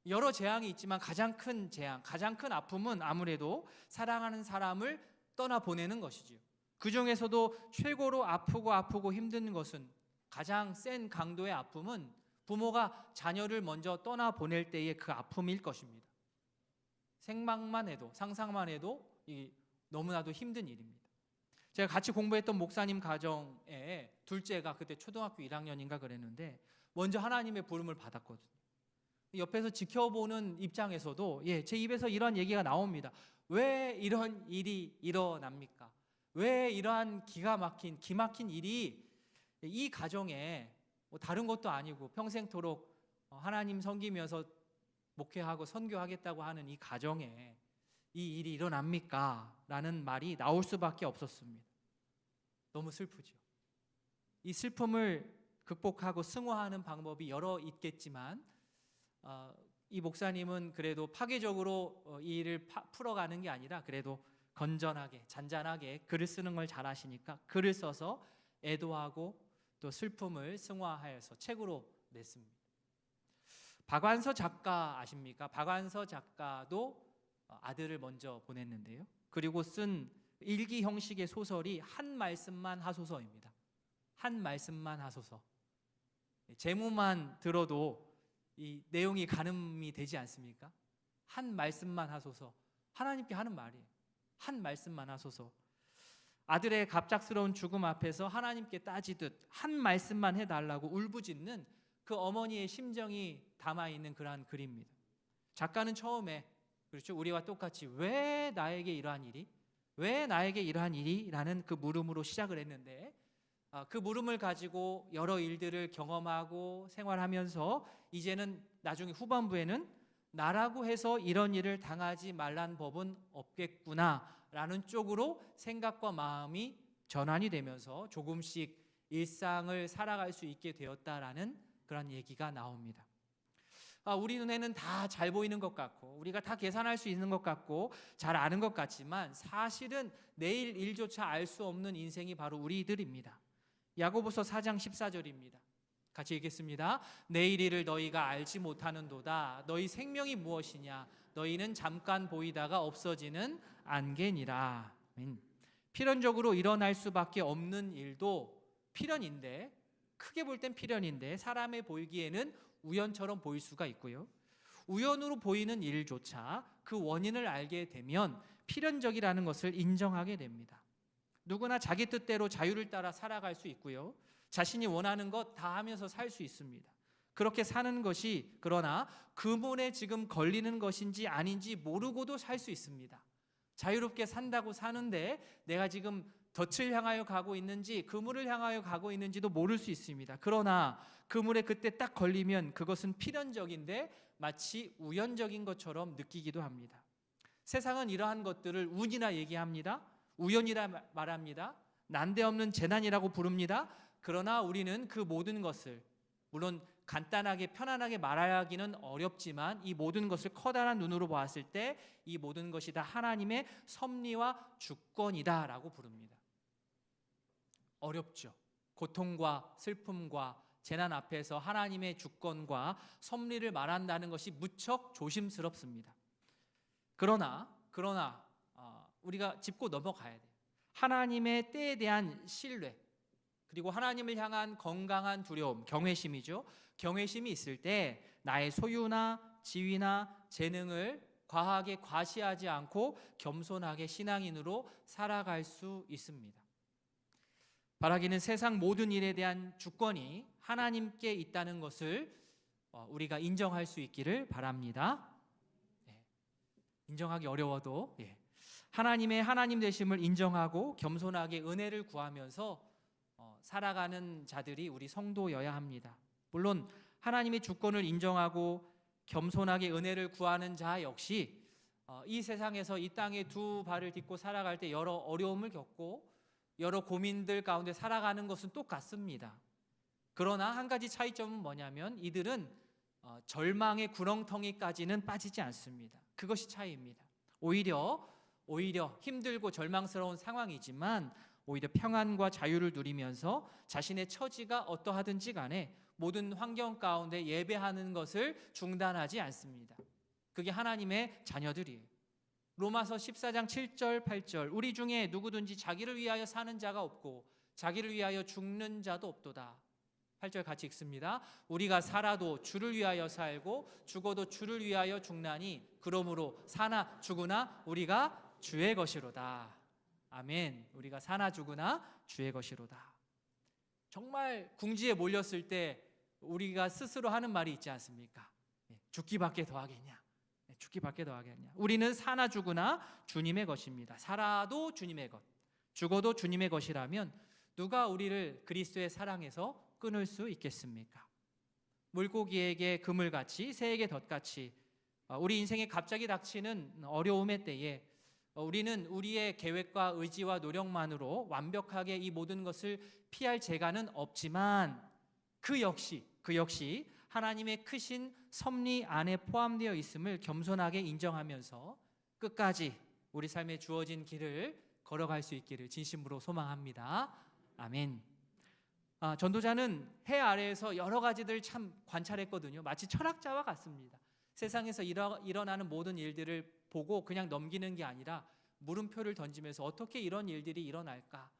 여러 재앙이 있지만 가장 큰 재앙, 가장 큰 아픔은 아무래도 사랑하는 사람을 떠나보내는 것이지요. 그 중에서도 최고로 아프고 힘든 것은, 가장 센 강도의 아픔은 부모가 자녀를 먼저 떠나보낼 때의 그 아픔일 것입니다. 생각만 해도, 상상만 해도 너무나도 힘든 일입니다. 제가 같이 공부했던 목사님 가정에 둘째가 그때 초등학교 1학년인가 그랬는데 먼저 하나님의 부름을 받았거든요. 옆에서 지켜보는 입장에서도 제 입에서 이런 얘기가 나옵니다. 왜 이런 일이 일어납니까? 왜 이러한 기막힌 일이 이 가정에 다른 것도 아니고 평생토록 하나님 섬기면서 목회하고 선교하겠다고 하는 이 가정에 이 일이 일어납니까? 라는 말이 나올 수밖에 없었습니다. 너무 슬프죠. 이 슬픔을 극복하고 승화하는 방법이 여러 있겠지만 이 목사님은 그래도 파괴적으로 이 일을 풀어가는 게 아니라 그래도 건전하게, 잔잔하게 글을 쓰는 걸 잘하시니까 글을 써서 애도하고 또 슬픔을 승화하여서 책으로 냈습니다. 박완서 작가 아십니까? 박완서 작가도 아들을 먼저 보냈는데요. 그리고 쓴 일기 형식의 소설이 한 말씀만 하소서입니다. 한 말씀만 하소서. 제목만 들어도 이 내용이 가늠이 되지 않습니까? 한 말씀만 하소서. 하나님께 하는 말이에요. 한 말씀만 하소서. 아들의 갑작스러운 죽음 앞에서 하나님께 따지듯 한 말씀만 해달라고 울부짖는 그 어머니의 심정이 담아있는 그러한 글입니다. 작가는 처음에 그렇죠, 우리와 똑같이 왜 나에게 이러한 일이? 왜 나에게 이러한 일이? 라는 그 물음으로 시작을 했는데 그 물음을 가지고 여러 일들을 경험하고 생활하면서 이제는 나중에 후반부에는 나라고 해서 이런 일을 당하지 말란 법은 없겠구나 라는 쪽으로 생각과 마음이 전환이 되면서 조금씩 일상을 살아갈 수 있게 되었다라는 그런 얘기가 나옵니다. 우리 눈에는 다 잘 보이는 것 같고 우리가 다 계산할 수 있는 것 같고 잘 아는 것 같지만 사실은 내일 일조차 알 수 없는 인생이 바로 우리들입니다. 야고보서 4장 14절입니다. 같이 읽겠습니다. 내일 일을 너희가 알지 못하는도다. 너희 생명이 무엇이냐? 너희는 잠깐 보이다가 없어지는 안개니라. 필연적으로 일어날 수밖에 없는 일도 필연인데, 크게 볼 땐 필연인데 사람의 보이기에는 우연처럼 보일 수가 있고요. 우연으로 보이는 일조차 그 원인을 알게 되면 필연적이라는 것을 인정하게 됩니다. 누구나 자기 뜻대로 자유를 따라 살아갈 수 있고요. 자신이 원하는 것 다 하면서 살 수 있습니다. 그렇게 사는 것이, 그러나 그물에 지금 걸리는 것인지 아닌지 모르고도 살 수 있습니다. 자유롭게 산다고 사는데 내가 지금 덫을 향하여 가고 있는지 그물을 향하여 가고 있는지도 모를 수 있습니다. 그러나 그물에 그때 딱 걸리면 그것은 필연적인데 마치 우연적인 것처럼 느끼기도 합니다. 세상은 이러한 것들을 운이라 얘기합니다. 우연이라 말합니다. 난데없는 재난이라고 부릅니다. 그러나 우리는 그 모든 것을, 물론 간단하게 편안하게 말하기는 어렵지만 이 모든 것을 커다란 눈으로 보았을 때 이 모든 것이 다 하나님의 섭리와 주권이다라고 부릅니다. 어렵죠. 고통과 슬픔과 재난 앞에서 하나님의 주권과 섭리를 말한다는 것이 무척 조심스럽습니다. 그러나 우리가 짚고 넘어가야 돼요. 하나님의 때에 대한 신뢰, 그리고 하나님을 향한 건강한 두려움, 경외심이죠. 경외심이 있을 때 나의 소유나 지위나 재능을 과하게 과시하지 않고 겸손하게 신앙인으로 살아갈 수 있습니다. 바라기는 세상 모든 일에 대한 주권이 하나님께 있다는 것을 우리가 인정할 수 있기를 바랍니다. 인정하기 어려워도 하나님의 하나님 되심을 인정하고 겸손하게 은혜를 구하면서 살아가는 자들이 우리 성도여야 합니다. 물론 하나님의 주권을 인정하고 겸손하게 은혜를 구하는 자 역시 이 세상에서 이 땅에 두 발을 딛고 살아갈 때 여러 어려움을 겪고 여러 고민들 가운데 살아가는 것은 똑같습니다. 그러나 한 가지 차이점은 뭐냐면 이들은 절망의 구렁텅이까지는 빠지지 않습니다. 그것이 차이입니다. 오히려 힘들고 절망스러운 상황이지만 오히려 평안과 자유를 누리면서 자신의 처지가 어떠하든지 간에 모든 환경 가운데 예배하는 것을 중단하지 않습니다. 그게 하나님의 자녀들이에요. 로마서 14장 7절 8절 우리 중에 누구든지 자기를 위하여 사는 자가 없고 자기를 위하여 죽는 자도 없도다. 8절 같이 읽습니다. 우리가 살아도 주를 위하여 살고 죽어도 주를 위하여 죽나니 그러므로 사나 죽으나 우리가 주의 것이로다. 아멘. 우리가 사나 죽으나 주의 것이로다. 정말 궁지에 몰렸을 때 우리가 스스로 하는 말이 있지 않습니까? 죽기밖에 더하겠냐? 죽기밖에 더하겠냐? 우리는 사나 죽으나 주님의 것입니다. 살아도 주님의 것, 죽어도 주님의 것이라면 누가 우리를 그리스도의 사랑에서 끊을 수 있겠습니까? 물고기에게 그물같이 새에게 덫같이 우리 인생에 갑자기 닥치는 어려움의 때에 우리는 우리의 계획과 의지와 노력만으로 완벽하게 이 모든 것을 피할 재간은 없지만 그 역시 하나님의 크신 섭리 안에 포함되어 있음을 겸손하게 인정하면서 끝까지 우리 삶에 주어진 길을 걸어갈 수 있기를 진심으로 소망합니다. 아멘. 전도자는 해 아래에서 여러 가지들 참 관찰했거든요. 마치 철학자와 같습니다. 세상에서 일어나는 모든 일들을 보고 그냥 넘기는 게 아니라 물음표를 던지면서 어떻게 이런 일들이 일어날까?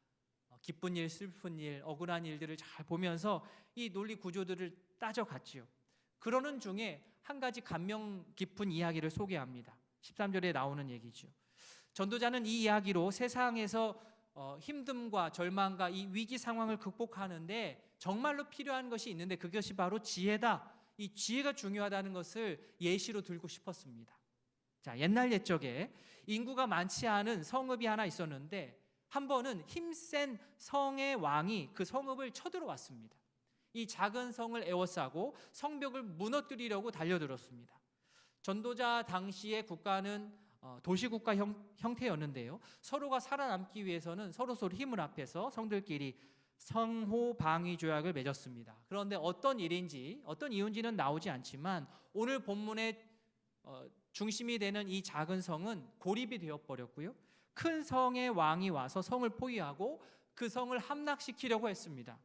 기쁜 일, 슬픈 일, 억울한 일들을 잘 보면서 이 논리 구조들을 따져갔지요. 그러는 중에 한 가지 감명 깊은 이야기를 소개합니다. 13절에 나오는 얘기죠. 전도자는 이 이야기로 세상에서 힘듦과 절망과 이 위기 상황을 극복하는데 정말로 필요한 것이 있는데 그것이 바로 지혜다. 이 지혜가 중요하다는 것을 예시로 들고 싶었습니다. 자, 옛날 옛적에 인구가 많지 않은 성읍이 하나 있었는데 한 번은 힘센 성의 왕이 그 성읍을 쳐들어왔습니다. 이 작은 성을 에워싸고 성벽을 무너뜨리려고 달려들었습니다. 전도자 당시의 국가는 도시국가 형태였는데요. 서로가 살아남기 위해서는 서로 힘을 합해서 성들끼리 성호 방위 조약을 맺었습니다. 그런데 어떤 이유인지는 나오지 않지만 오늘 본문의 중심이 되는 이 작은 성은 고립이 되어 버렸고요. 큰 성의 왕이 와서 성을 포위하고 그 성을 함락시키려고 했습니다.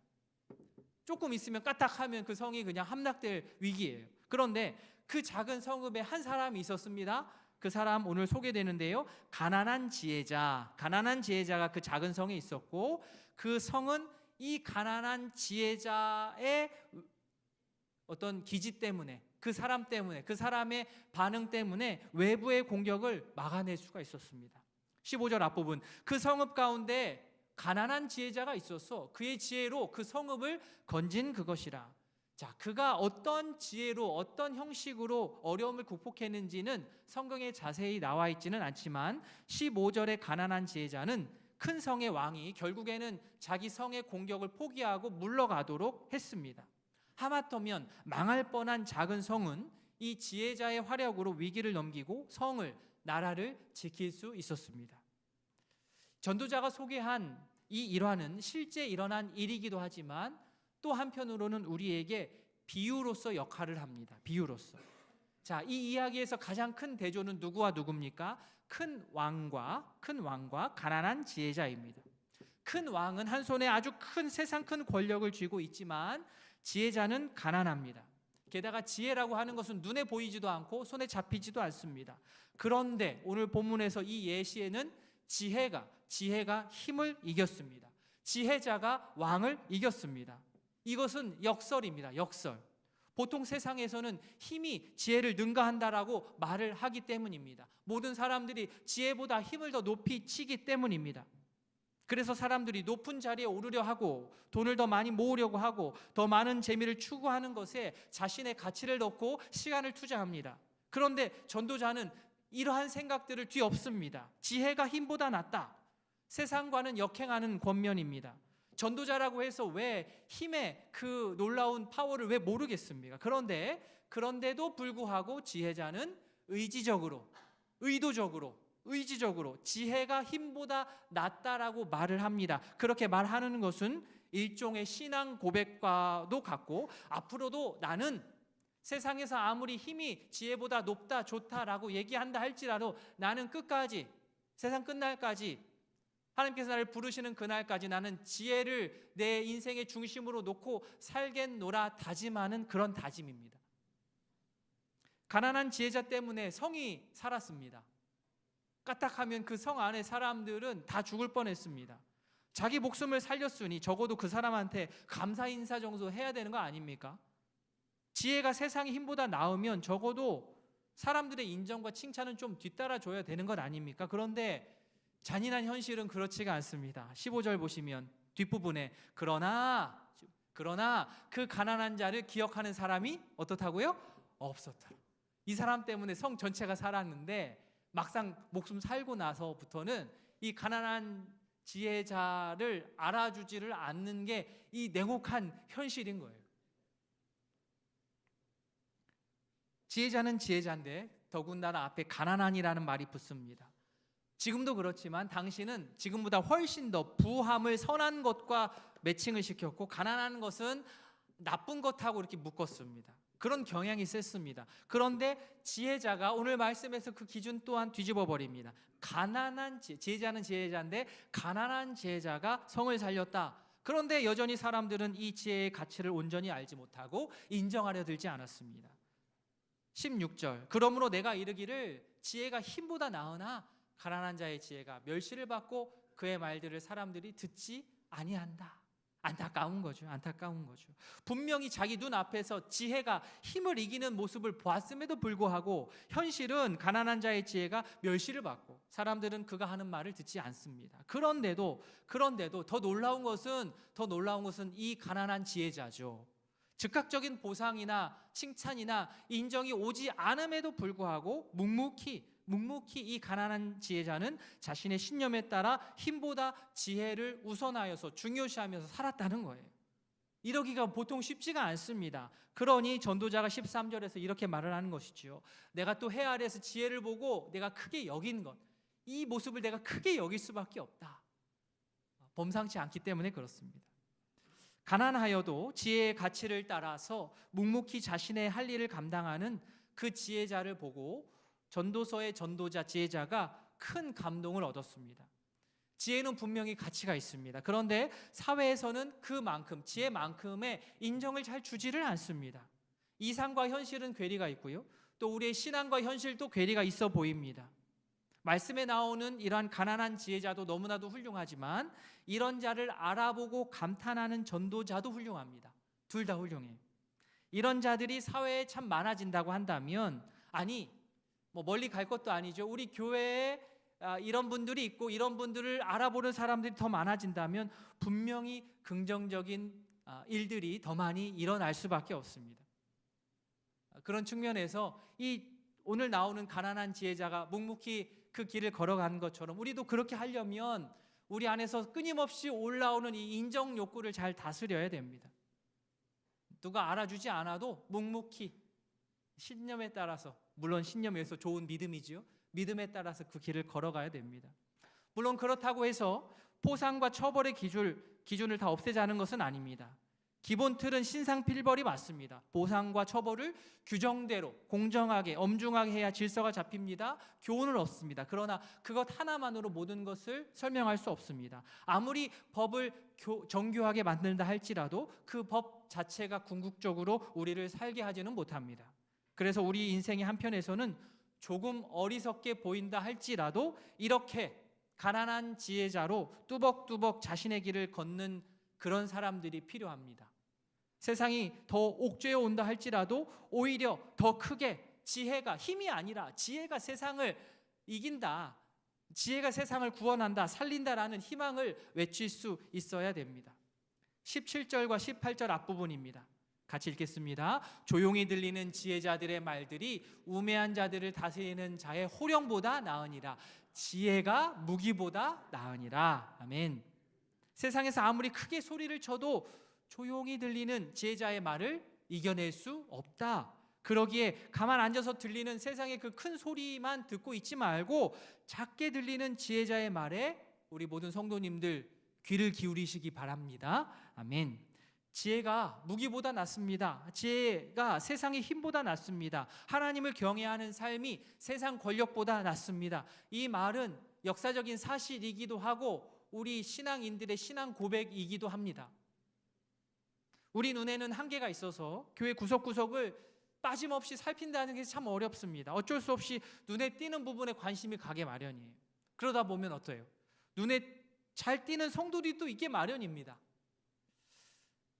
조금 있으면 까딱하면 그 성이 그냥 함락될 위기예요. 그런데 그 작은 성읍에 한 사람이 있었습니다. 그 사람 오늘 소개되는데요. 가난한 지혜자가 그 작은 성에 있었고 그 성은 이 가난한 지혜자의 어떤 기지 때문에 그 사람 때문에 그 사람의 반응 때문에 외부의 공격을 막아낼 수가 있었습니다. 15절 앞부분 그 성읍 가운데 가난한 지혜자가 있어서 그의 지혜로 그 성읍을 건진 그것이라. 자, 그가 어떤 지혜로 어떤 형식으로 어려움을 극복했는지는 성경에 자세히 나와 있지는 않지만 15절의 가난한 지혜자는 큰 성의 왕이 결국에는 자기 성의 공격을 포기하고 물러가도록 했습니다. 하마터면 망할 뻔한 작은 성은 이 지혜자의 활약으로 위기를 넘기고 성을, 나라를 지킬 수 있었습니다. 전도자가 소개한 이 일화는 실제 일어난 일이기도 하지만 또 한편으로는 우리에게 비유로서 역할을 합니다. 비유로서. 자, 이 이야기에서 가장 큰 대조는 누구와 누굽니까? 큰 왕과 가난한 지혜자입니다. 큰 왕은 한 손에 아주 큰 세상 큰 권력을 쥐고 있지만 지혜자는 가난합니다. 게다가 지혜라고 하는 것은 눈에 보이지도 않고 손에 잡히지도 않습니다. 그런데 오늘 본문에서 이 예시에는 지혜가 힘을 이겼습니다. 지혜자가 왕을 이겼습니다. 이것은 역설입니다. 역설. 보통 세상에서는 힘이 지혜를 능가한다라고 말을 하기 때문입니다. 모든 사람들이 지혜보다 힘을 더 높이 치기 때문입니다. 그래서 사람들이 높은 자리에 오르려 하고 돈을 더 많이 모으려고 하고 더 많은 재미를 추구하는 것에 자신의 가치를 넣고 시간을 투자합니다. 그런데 전도자는 이러한 생각들을 뒤엎습니다. 지혜가 힘보다 낫다. 세상과는 역행하는 권면입니다. 전도자라고 해서 왜 힘의 그 놀라운 파워를 왜 모르겠습니까? 그런데도 불구하고 지혜자는 의지적으로 지혜가 힘보다 낫다라고 말을 합니다. 그렇게 말하는 것은 일종의 신앙 고백과도 같고 앞으로도 나는 세상에서 아무리 힘이 지혜보다 높다 좋다라고 얘기한다 할지라도 나는 끝까지 세상 끝날까지 하나님께서 나를 부르시는 그날까지 나는 지혜를 내 인생의 중심으로 놓고 살겠노라 다짐하는 그런 다짐입니다. 가난한 지혜자 때문에 성이 살았습니다. 까딱하면 그 성 안에 사람들은 다 죽을 뻔했습니다. 자기 목숨을 살렸으니 적어도 그 사람한테 감사 인사 정도 해야 되는 거 아닙니까? 지혜가 세상의 힘보다 나으면 적어도 사람들의 인정과 칭찬은 좀 뒤따라줘야 되는 것 아닙니까? 그런데 잔인한 현실은 그렇지가 않습니다. 15절 보시면 뒷부분에 그러나 그 가난한 자를 기억하는 사람이 어떻다고요? 없었더라. 이 사람 때문에 성 전체가 살았는데 막상 목숨 살고 나서부터는 이 가난한 지혜자를 알아주지를 않는 게 이 냉혹한 현실인 거예요. 지혜자는 지혜자인데 더군다나 앞에 가난한이라는 말이 붙습니다. 지금도 그렇지만 당신은 지금보다 훨씬 더 부함을 선한 것과 매칭을 시켰고 가난한 것은 나쁜 것하고 이렇게 묶었습니다. 그런 경향이 셌습니다. 그런데 지혜자가 오늘 말씀에서 그 기준 또한 뒤집어 버립니다. 지혜자는 지혜자인데 가난한 지혜자가 성을 살렸다. 그런데 여전히 사람들은 이 지혜의 가치를 온전히 알지 못하고 인정하려 들지 않았습니다. 16절 그러므로 내가 이르기를 지혜가 힘보다 나으나 가난한 자의 지혜가 멸시를 받고 그의 말들을 사람들이 듣지 아니한다. 안타까운 거죠. 분명히 자기 눈앞에서 지혜가 힘을 이기는 모습을 보았음에도 불구하고 현실은 가난한 자의 지혜가 멸시를 받고 사람들은 그가 하는 말을 듣지 않습니다. 그런데도 더 놀라운 것은 이 가난한 지혜자죠. 즉각적인 보상이나 칭찬이나 인정이 오지 않음에도 불구하고 묵묵히 이 가난한 지혜자는 자신의 신념에 따라 힘보다 지혜를 우선하여서 중요시하면서 살았다는 거예요. 이러기가 보통 쉽지가 않습니다. 그러니 전도자가 13절에서 이렇게 말을 하는 것이지요. 내가 또 해 아래에서 지혜를 보고 내가 크게 여긴 것, 이 모습을 내가 크게 여길 수밖에 없다. 범상치 않기 때문에 그렇습니다. 가난하여도 지혜의 가치를 따라서 묵묵히 자신의 할 일을 감당하는 그 지혜자를 보고 전도서의 전도자 지혜자가 큰 감동을 얻었습니다. 지혜는 분명히 가치가 있습니다. 그런데 사회에서는 그만큼 지혜만큼의 인정을 잘 주지를 않습니다. 이상과 현실은 괴리가 있고요. 또 우리의 신앙과 현실도 괴리가 있어 보입니다. 말씀에 나오는 이러한 가난한 지혜자도 너무나도 훌륭하지만 이런 자를 알아보고 감탄하는 전도자도 훌륭합니다. 둘 다 훌륭해요. 이런 자들이 사회에 참 많아진다고 한다면 멀리 갈 것도 아니죠. 우리 교회에 이런 분들이 있고 이런 분들을 알아보는 사람들이 더 많아진다면 분명히 긍정적인 일들이 더 많이 일어날 수밖에 없습니다. 그런 측면에서 이 오늘 나오는 가난한 지혜자가 묵묵히 그 길을 걸어가는 것처럼 우리도 그렇게 하려면 우리 안에서 끊임없이 올라오는 이 인정 욕구를 잘 다스려야 됩니다. 누가 알아주지 않아도 묵묵히 신념에 따라서, 물론 신념에서 좋은 믿음이지요, 믿음에 따라서 그 길을 걸어가야 됩니다. 물론 그렇다고 해서 포상과 처벌의 기준을 다 없애자는 것은 아닙니다. 기본 틀은 신상필벌이 맞습니다. 보상과 처벌을 규정대로 공정하게 엄중하게 해야 질서가 잡힙니다. 교훈을 얻습니다. 그러나 그것 하나만으로 모든 것을 설명할 수 없습니다. 아무리 법을 정교하게 만든다 할지라도 그 법 자체가 궁극적으로 우리를 살게 하지는 못합니다. 그래서 우리 인생의 한편에서는 조금 어리석게 보인다 할지라도 이렇게 가난한 지혜자로 뚜벅뚜벅 자신의 길을 걷는 그런 사람들이 필요합니다. 세상이 더 옥죄어 온다 할지라도 오히려 더 크게 지혜가, 힘이 아니라 지혜가 세상을 이긴다, 지혜가 세상을 구원한다, 살린다라는 희망을 외칠 수 있어야 됩니다. 17절과 18절 앞부분입니다. 같이 읽겠습니다. 조용히 들리는 지혜자들의 말들이 우매한 자들을 다스리는 자의 호령보다 나으니라. 지혜가 무기보다 나으니라. 아멘. 세상에서 아무리 크게 소리를 쳐도 조용히 들리는 지혜자의 말을 이겨낼 수 없다. 그러기에 가만 앉아서 들리는 세상의 그 큰 소리만 듣고 있지 말고 작게 들리는 지혜자의 말에 우리 모든 성도님들 귀를 기울이시기 바랍니다. 아멘. 지혜가 무기보다 낫습니다. 지혜가 세상의 힘보다 낫습니다. 하나님을 경외하는 삶이 세상 권력보다 낫습니다. 이 말은 역사적인 사실이기도 하고 우리 신앙인들의 신앙 고백이기도 합니다. 우리 눈에는 한계가 있어서 교회 구석구석을 빠짐없이 살핀다는 게 참 어렵습니다. 어쩔 수 없이 눈에 띄는 부분에 관심이 가게 마련이에요. 그러다 보면 어때요? 눈에 잘 띄는 성도들이 또 있게 마련입니다.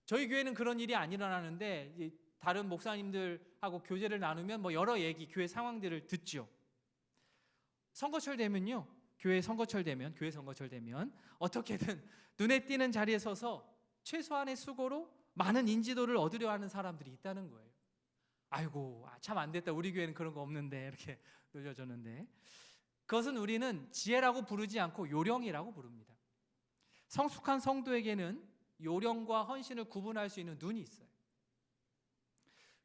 저희 교회는 그런 일이 안 일어나는데 다른 목사님들하고 교제를 나누면 여러 얘기, 교회 상황들을 듣죠. 선거철 되면요, 교회 선거철 되면 어떻게든 눈에 띄는 자리에 서서 최소한의 수고로 많은 인지도를 얻으려 하는 사람들이 있다는 거예요. 아이고, 참 안 됐다. 우리 교회는 그런 거 없는데 이렇게 놀려줬는데, 그것은 우리는 지혜라고 부르지 않고 요령이라고 부릅니다. 성숙한 성도에게는 요령과 헌신을 구분할 수 있는 눈이 있어요.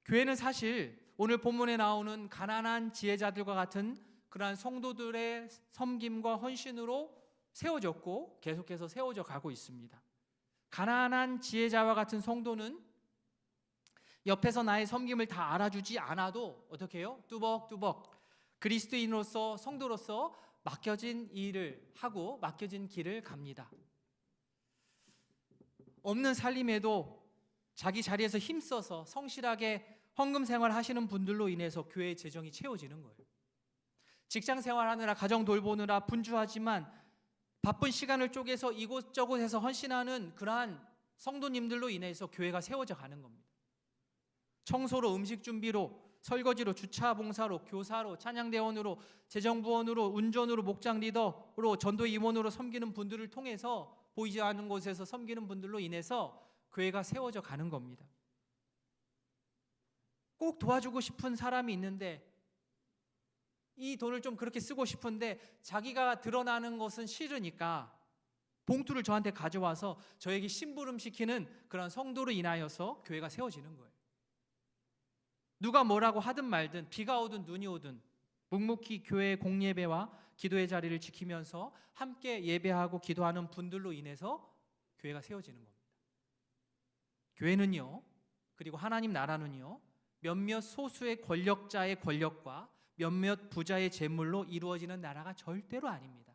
교회는 사실 오늘 본문에 나오는 가난한 지혜자들과 같은 그러한 성도들의 섬김과 헌신으로 세워졌고 계속해서 세워져 가고 있습니다. 가난한 지혜자와 같은 성도는 옆에서 나의 섬김을 다 알아주지 않아도 어떻게 해요? 뚜벅뚜벅 그리스도인으로서, 성도로서 맡겨진 일을 하고 맡겨진 길을 갑니다. 없는 살림에도 자기 자리에서 힘써서 성실하게 헌금 생활 하시는 분들로 인해서 교회의 재정이 채워지는 거예요. 직장 생활하느라, 가정 돌보느라 분주하지만 바쁜 시간을 쪼개서 이곳저곳에서 헌신하는 그러한 성도님들로 인해서 교회가 세워져 가는 겁니다. 청소로, 음식 준비로, 설거지로, 주차 봉사로, 교사로, 찬양대원으로, 재정부원으로, 운전으로, 목장 리더로, 전도 임원으로 섬기는 분들을 통해서 보이지 않는 곳에서 섬기는 분들로 인해서 교회가 세워져 가는 겁니다. 꼭 도와주고 싶은 사람이 있는데 이 돈을 좀 그렇게 쓰고 싶은데 자기가 드러나는 것은 싫으니까 봉투를 저한테 가져와서 저에게 심부름시키는 그런 성도로 인하여서 교회가 세워지는 거예요. 누가 뭐라고 하든 말든, 비가 오든 눈이 오든 묵묵히 교회의 공예배와 기도의 자리를 지키면서 함께 예배하고 기도하는 분들로 인해서 교회가 세워지는 겁니다. 교회는요, 그리고 하나님 나라는요, 몇몇 소수의 권력자의 권력과 몇몇 부자의 재물로 이루어지는 나라가 절대로 아닙니다.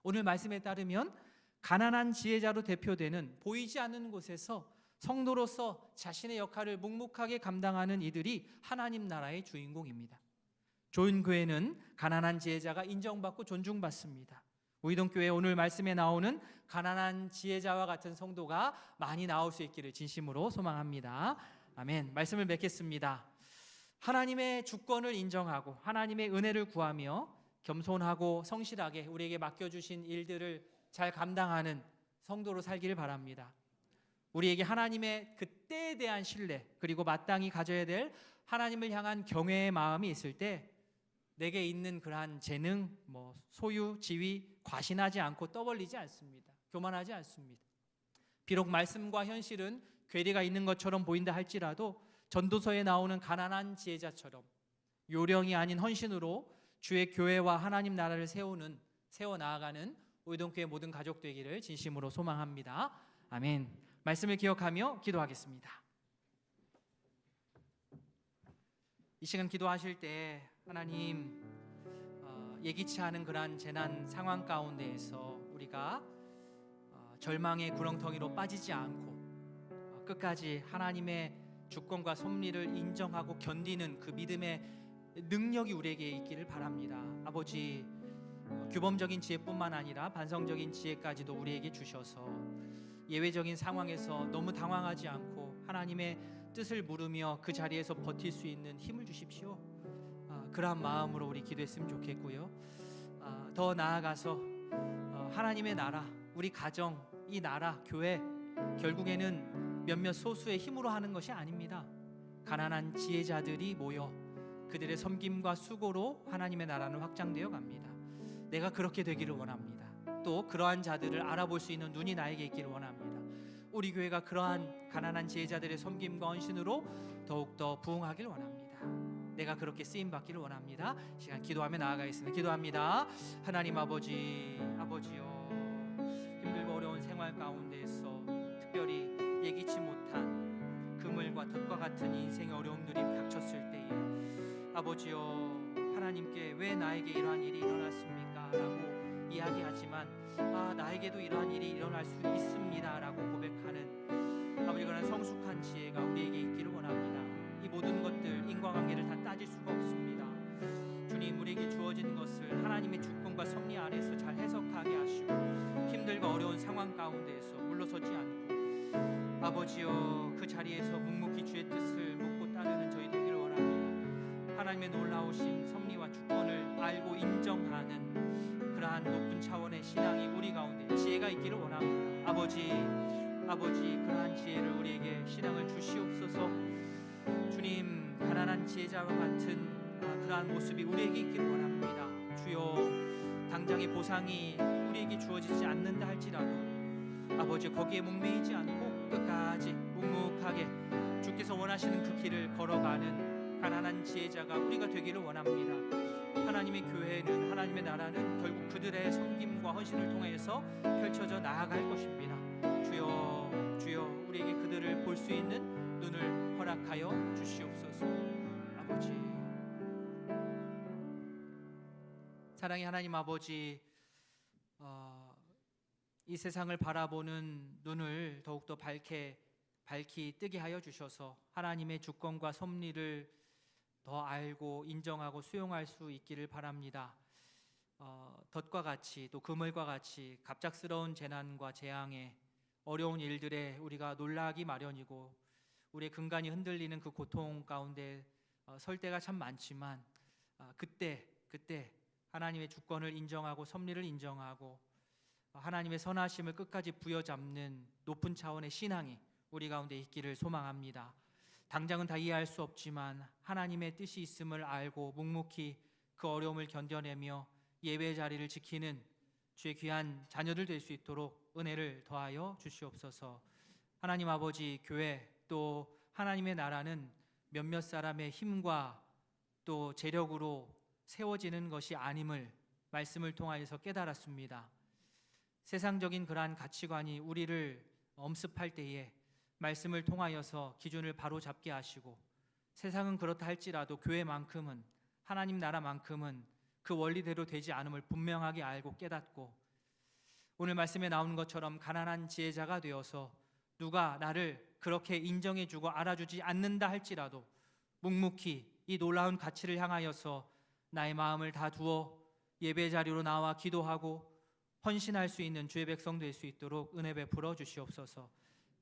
오늘 말씀에 따르면 가난한 지혜자로 대표되는 보이지 않는 곳에서 성도로서 자신의 역할을 묵묵하게 감당하는 이들이 하나님 나라의 주인공입니다. 좋은 교회는 가난한 지혜자가 인정받고 존중받습니다. 우이동교회 오늘 말씀에 나오는 가난한 지혜자와 같은 성도가 많이 나올 수 있기를 진심으로 소망합니다. 아멘. 말씀을 맺겠습니다. 하나님의 주권을 인정하고 하나님의 은혜를 구하며 겸손하고 성실하게 우리에게 맡겨주신 일들을 잘 감당하는 성도로 살기를 바랍니다. 우리에게 하나님의 그 때에 대한 신뢰, 그리고 마땅히 가져야 될 하나님을 향한 경외의 마음이 있을 때 내게 있는 그러한 재능, 소유, 지위 과신하지 않고 떠벌리지 않습니다. 교만하지 않습니다. 비록 말씀과 현실은 괴리가 있는 것처럼 보인다 할지라도 전도서에 나오는 가난한 지혜자처럼 요령이 아닌 헌신으로 주의 교회와 하나님 나라를 세워 나아가는 오이동교회 모든 가족 되기를 진심으로 소망합니다. 아멘. 말씀을 기억하며 기도하겠습니다. 이 시간 기도하실 때 하나님, 예기치 않은 그러한 재난 상황 가운데에서 우리가 절망의 구렁텅이로 빠지지 않고 끝까지 하나님의 주권과 섭리를 인정하고 견디는 그 믿음의 능력이 우리에게 있기를 바랍니다. 아버지, 규범적인 지혜뿐만 아니라 반성적인 지혜까지도 우리에게 주셔서 예외적인 상황에서 너무 당황하지 않고 하나님의 뜻을 물으며 그 자리에서 버틸 수 있는 힘을 주십시오. 그러한 마음으로 우리 기도했으면 좋겠고요. 더 나아가서 하나님의 나라, 우리 가정, 이 나라, 교회 결국에는 몇몇 소수의 힘으로 하는 것이 아닙니다. 가난한 지혜자들이 모여 그들의 섬김과 수고로 하나님의 나라는 확장되어 갑니다. 내가 그렇게 되기를 원합니다. 또 그러한 자들을 알아볼 수 있는 눈이 나에게 있기를 원합니다. 우리 교회가 그러한 가난한 지혜자들의 섬김과 헌신으로 더욱더 부흥하길 원합니다. 내가 그렇게 쓰임받기를 원합니다. 시간 기도하며 나아가겠습니다. 기도합니다. 하나님 아버지요, 힘들고 어려운 생활 가운데에서 특별히 예기치 못한 그물과 덫과 같은 인생의 어려움들이 닥쳤을 때에 아버지요, 하나님께 왜 나에게 이러한 일이 일어났습니까? 라고 이야기하지만 나에게도 이러한 일이 일어날 수 있습니다 라고 고백하는 아버지, 그런 성숙한 지혜가 우리에게 있기를 원합니다. 이 모든 것들, 인과관계를 다 따질 수가 없습니다. 주님, 우리에게 주어진 것을 하나님의 주권과 섭리 안에서 잘 해석하게 하시고 힘들고 어려운 상황 가운데에서 물러서지 않고 아버지여, 그 자리에서 묵묵히 주의 뜻을 묻고 따르는 저희 되기를 원합니다. 하나님의 놀라우신 섭리와 주권을 알고 인정하는 그러한 높은 차원의 신앙이 우리 가운데 지혜가 있기를 원합니다. 아버지, 그러한 지혜를 우리에게 신앙을 주시옵소서. 주님, 가난한 지혜자와 같은 그러한 모습이 우리에게 있기를 원합니다. 주여, 당장의 보상이 우리에게 주어지지 않는다 할지라도 아버지, 거기에 목매이지 않고 끝까지 묵묵하게 주께서 원하시는 그 길을 걸어가는 가난한 지혜자가 우리가 되기를 원합니다. 하나님의 교회는, 하나님의 나라는 결국 그들의 섬김과 헌신을 통해서 펼쳐져 나아갈 것입니다. 주여, 우리에게 그들을 볼 수 있는 눈을 허락하여 주시옵소서. 아버지, 사랑의 하나님 아버지, 이 세상을 바라보는 눈을 더욱더 밝히 뜨게 하여 주셔서 하나님의 주권과 섭리를 더 알고 인정하고 수용할 수 있기를 바랍니다. 덫과 같이 또 그물과 같이 갑작스러운 재난과 재앙에 어려운 일들에 우리가 놀라기 마련이고 우리의 근간이 흔들리는 그 고통 가운데 설 때가 참 많지만 그때 하나님의 주권을 인정하고 섭리를 인정하고 하나님의 선하심을 끝까지 부여잡는 높은 차원의 신앙이 우리 가운데 있기를 소망합니다. 당장은 다 이해할 수 없지만 하나님의 뜻이 있음을 알고 묵묵히 그 어려움을 견뎌내며 예배의 자리를 지키는 주의 귀한 자녀들 될 수 있도록 은혜를 더하여 주시옵소서. 하나님 아버지, 교회 또 하나님의 나라는 몇몇 사람의 힘과 또 재력으로 세워지는 것이 아님을 말씀을 통하여서 깨달았습니다. 세상적인 그러한 가치관이 우리를 엄습할 때에 말씀을 통하여서 기준을 바로 잡게 하시고 세상은 그렇다 할지라도 교회만큼은, 하나님 나라만큼은 그 원리대로 되지 않음을 분명하게 알고 깨닫고 오늘 말씀에 나오는 것처럼 가난한 지혜자가 되어서 누가 나를 그렇게 인정해주고 알아주지 않는다 할지라도 묵묵히 이 놀라운 가치를 향하여서 나의 마음을 다 두어 예배 자리로 나와 기도하고 헌신할 수 있는 주의 백성 될 수 있도록 은혜 베풀어 주시옵소서.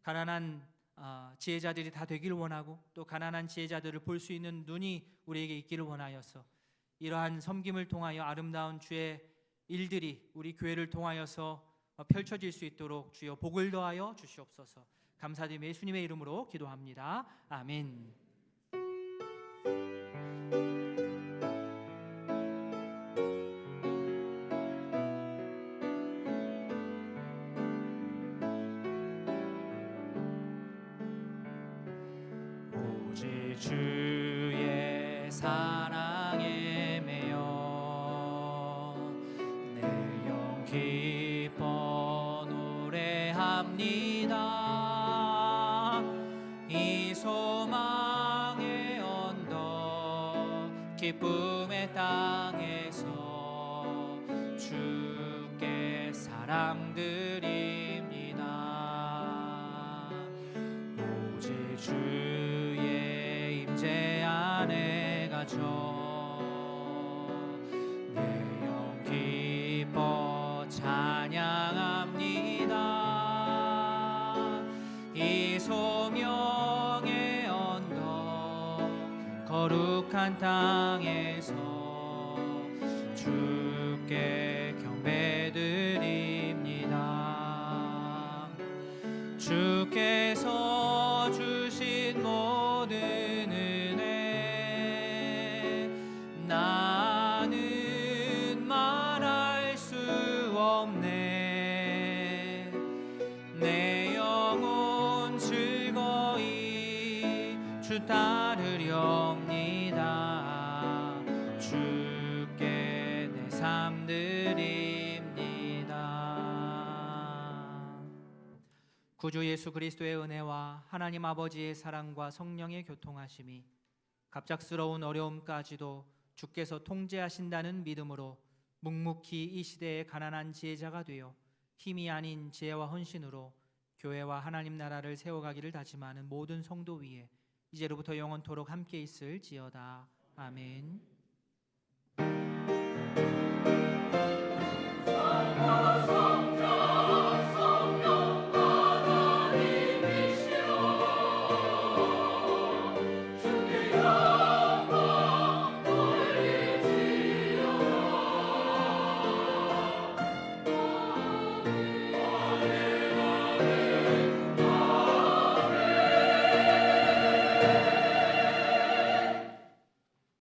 가난한 지혜자들이 다 되기를 원하고 또 가난한 지혜자들을 볼 수 있는 눈이 우리에게 있기를 원하여서 이러한 섬김을 통하여 아름다운 주의 일들이 우리 교회를 통하여서 펼쳐질 수 있도록 주여 복을 더하여 주시옵소서. 감사드리며 예수님의 이름으로 기도합니다. 아멘. 오직 주의 사랑에 매여 내 영 기뻐 노래합니다. 이 소망의 언덕 기쁨의 땅에서 주께 사랑드립니다. 오직 주의 임재 안에 갇혀 내 영 기뻐 찬양합니다. 이 소명의 언덕 거룩한 땅에서 주께 경배드립니다. 주께서 주신 모든 은혜 나는 말할 수 없네. 내 영혼 즐거이 주 따르렵니다. 주께 내 삶 드립니다. 구주 예수 그리스도의 은혜와 하나님 아버지의 사랑과 성령의 교통하심이 갑작스러운 어려움까지도 주께서 통제하신다는 믿음으로 묵묵히 이 시대의 가난한 지혜자가 되어 힘이 아닌 지혜와 헌신으로 교회와 하나님 나라를 세워가기를 다짐하는 모든 성도 위에 이제로부터 영원토록 함께 있을지어다. 아멘. 내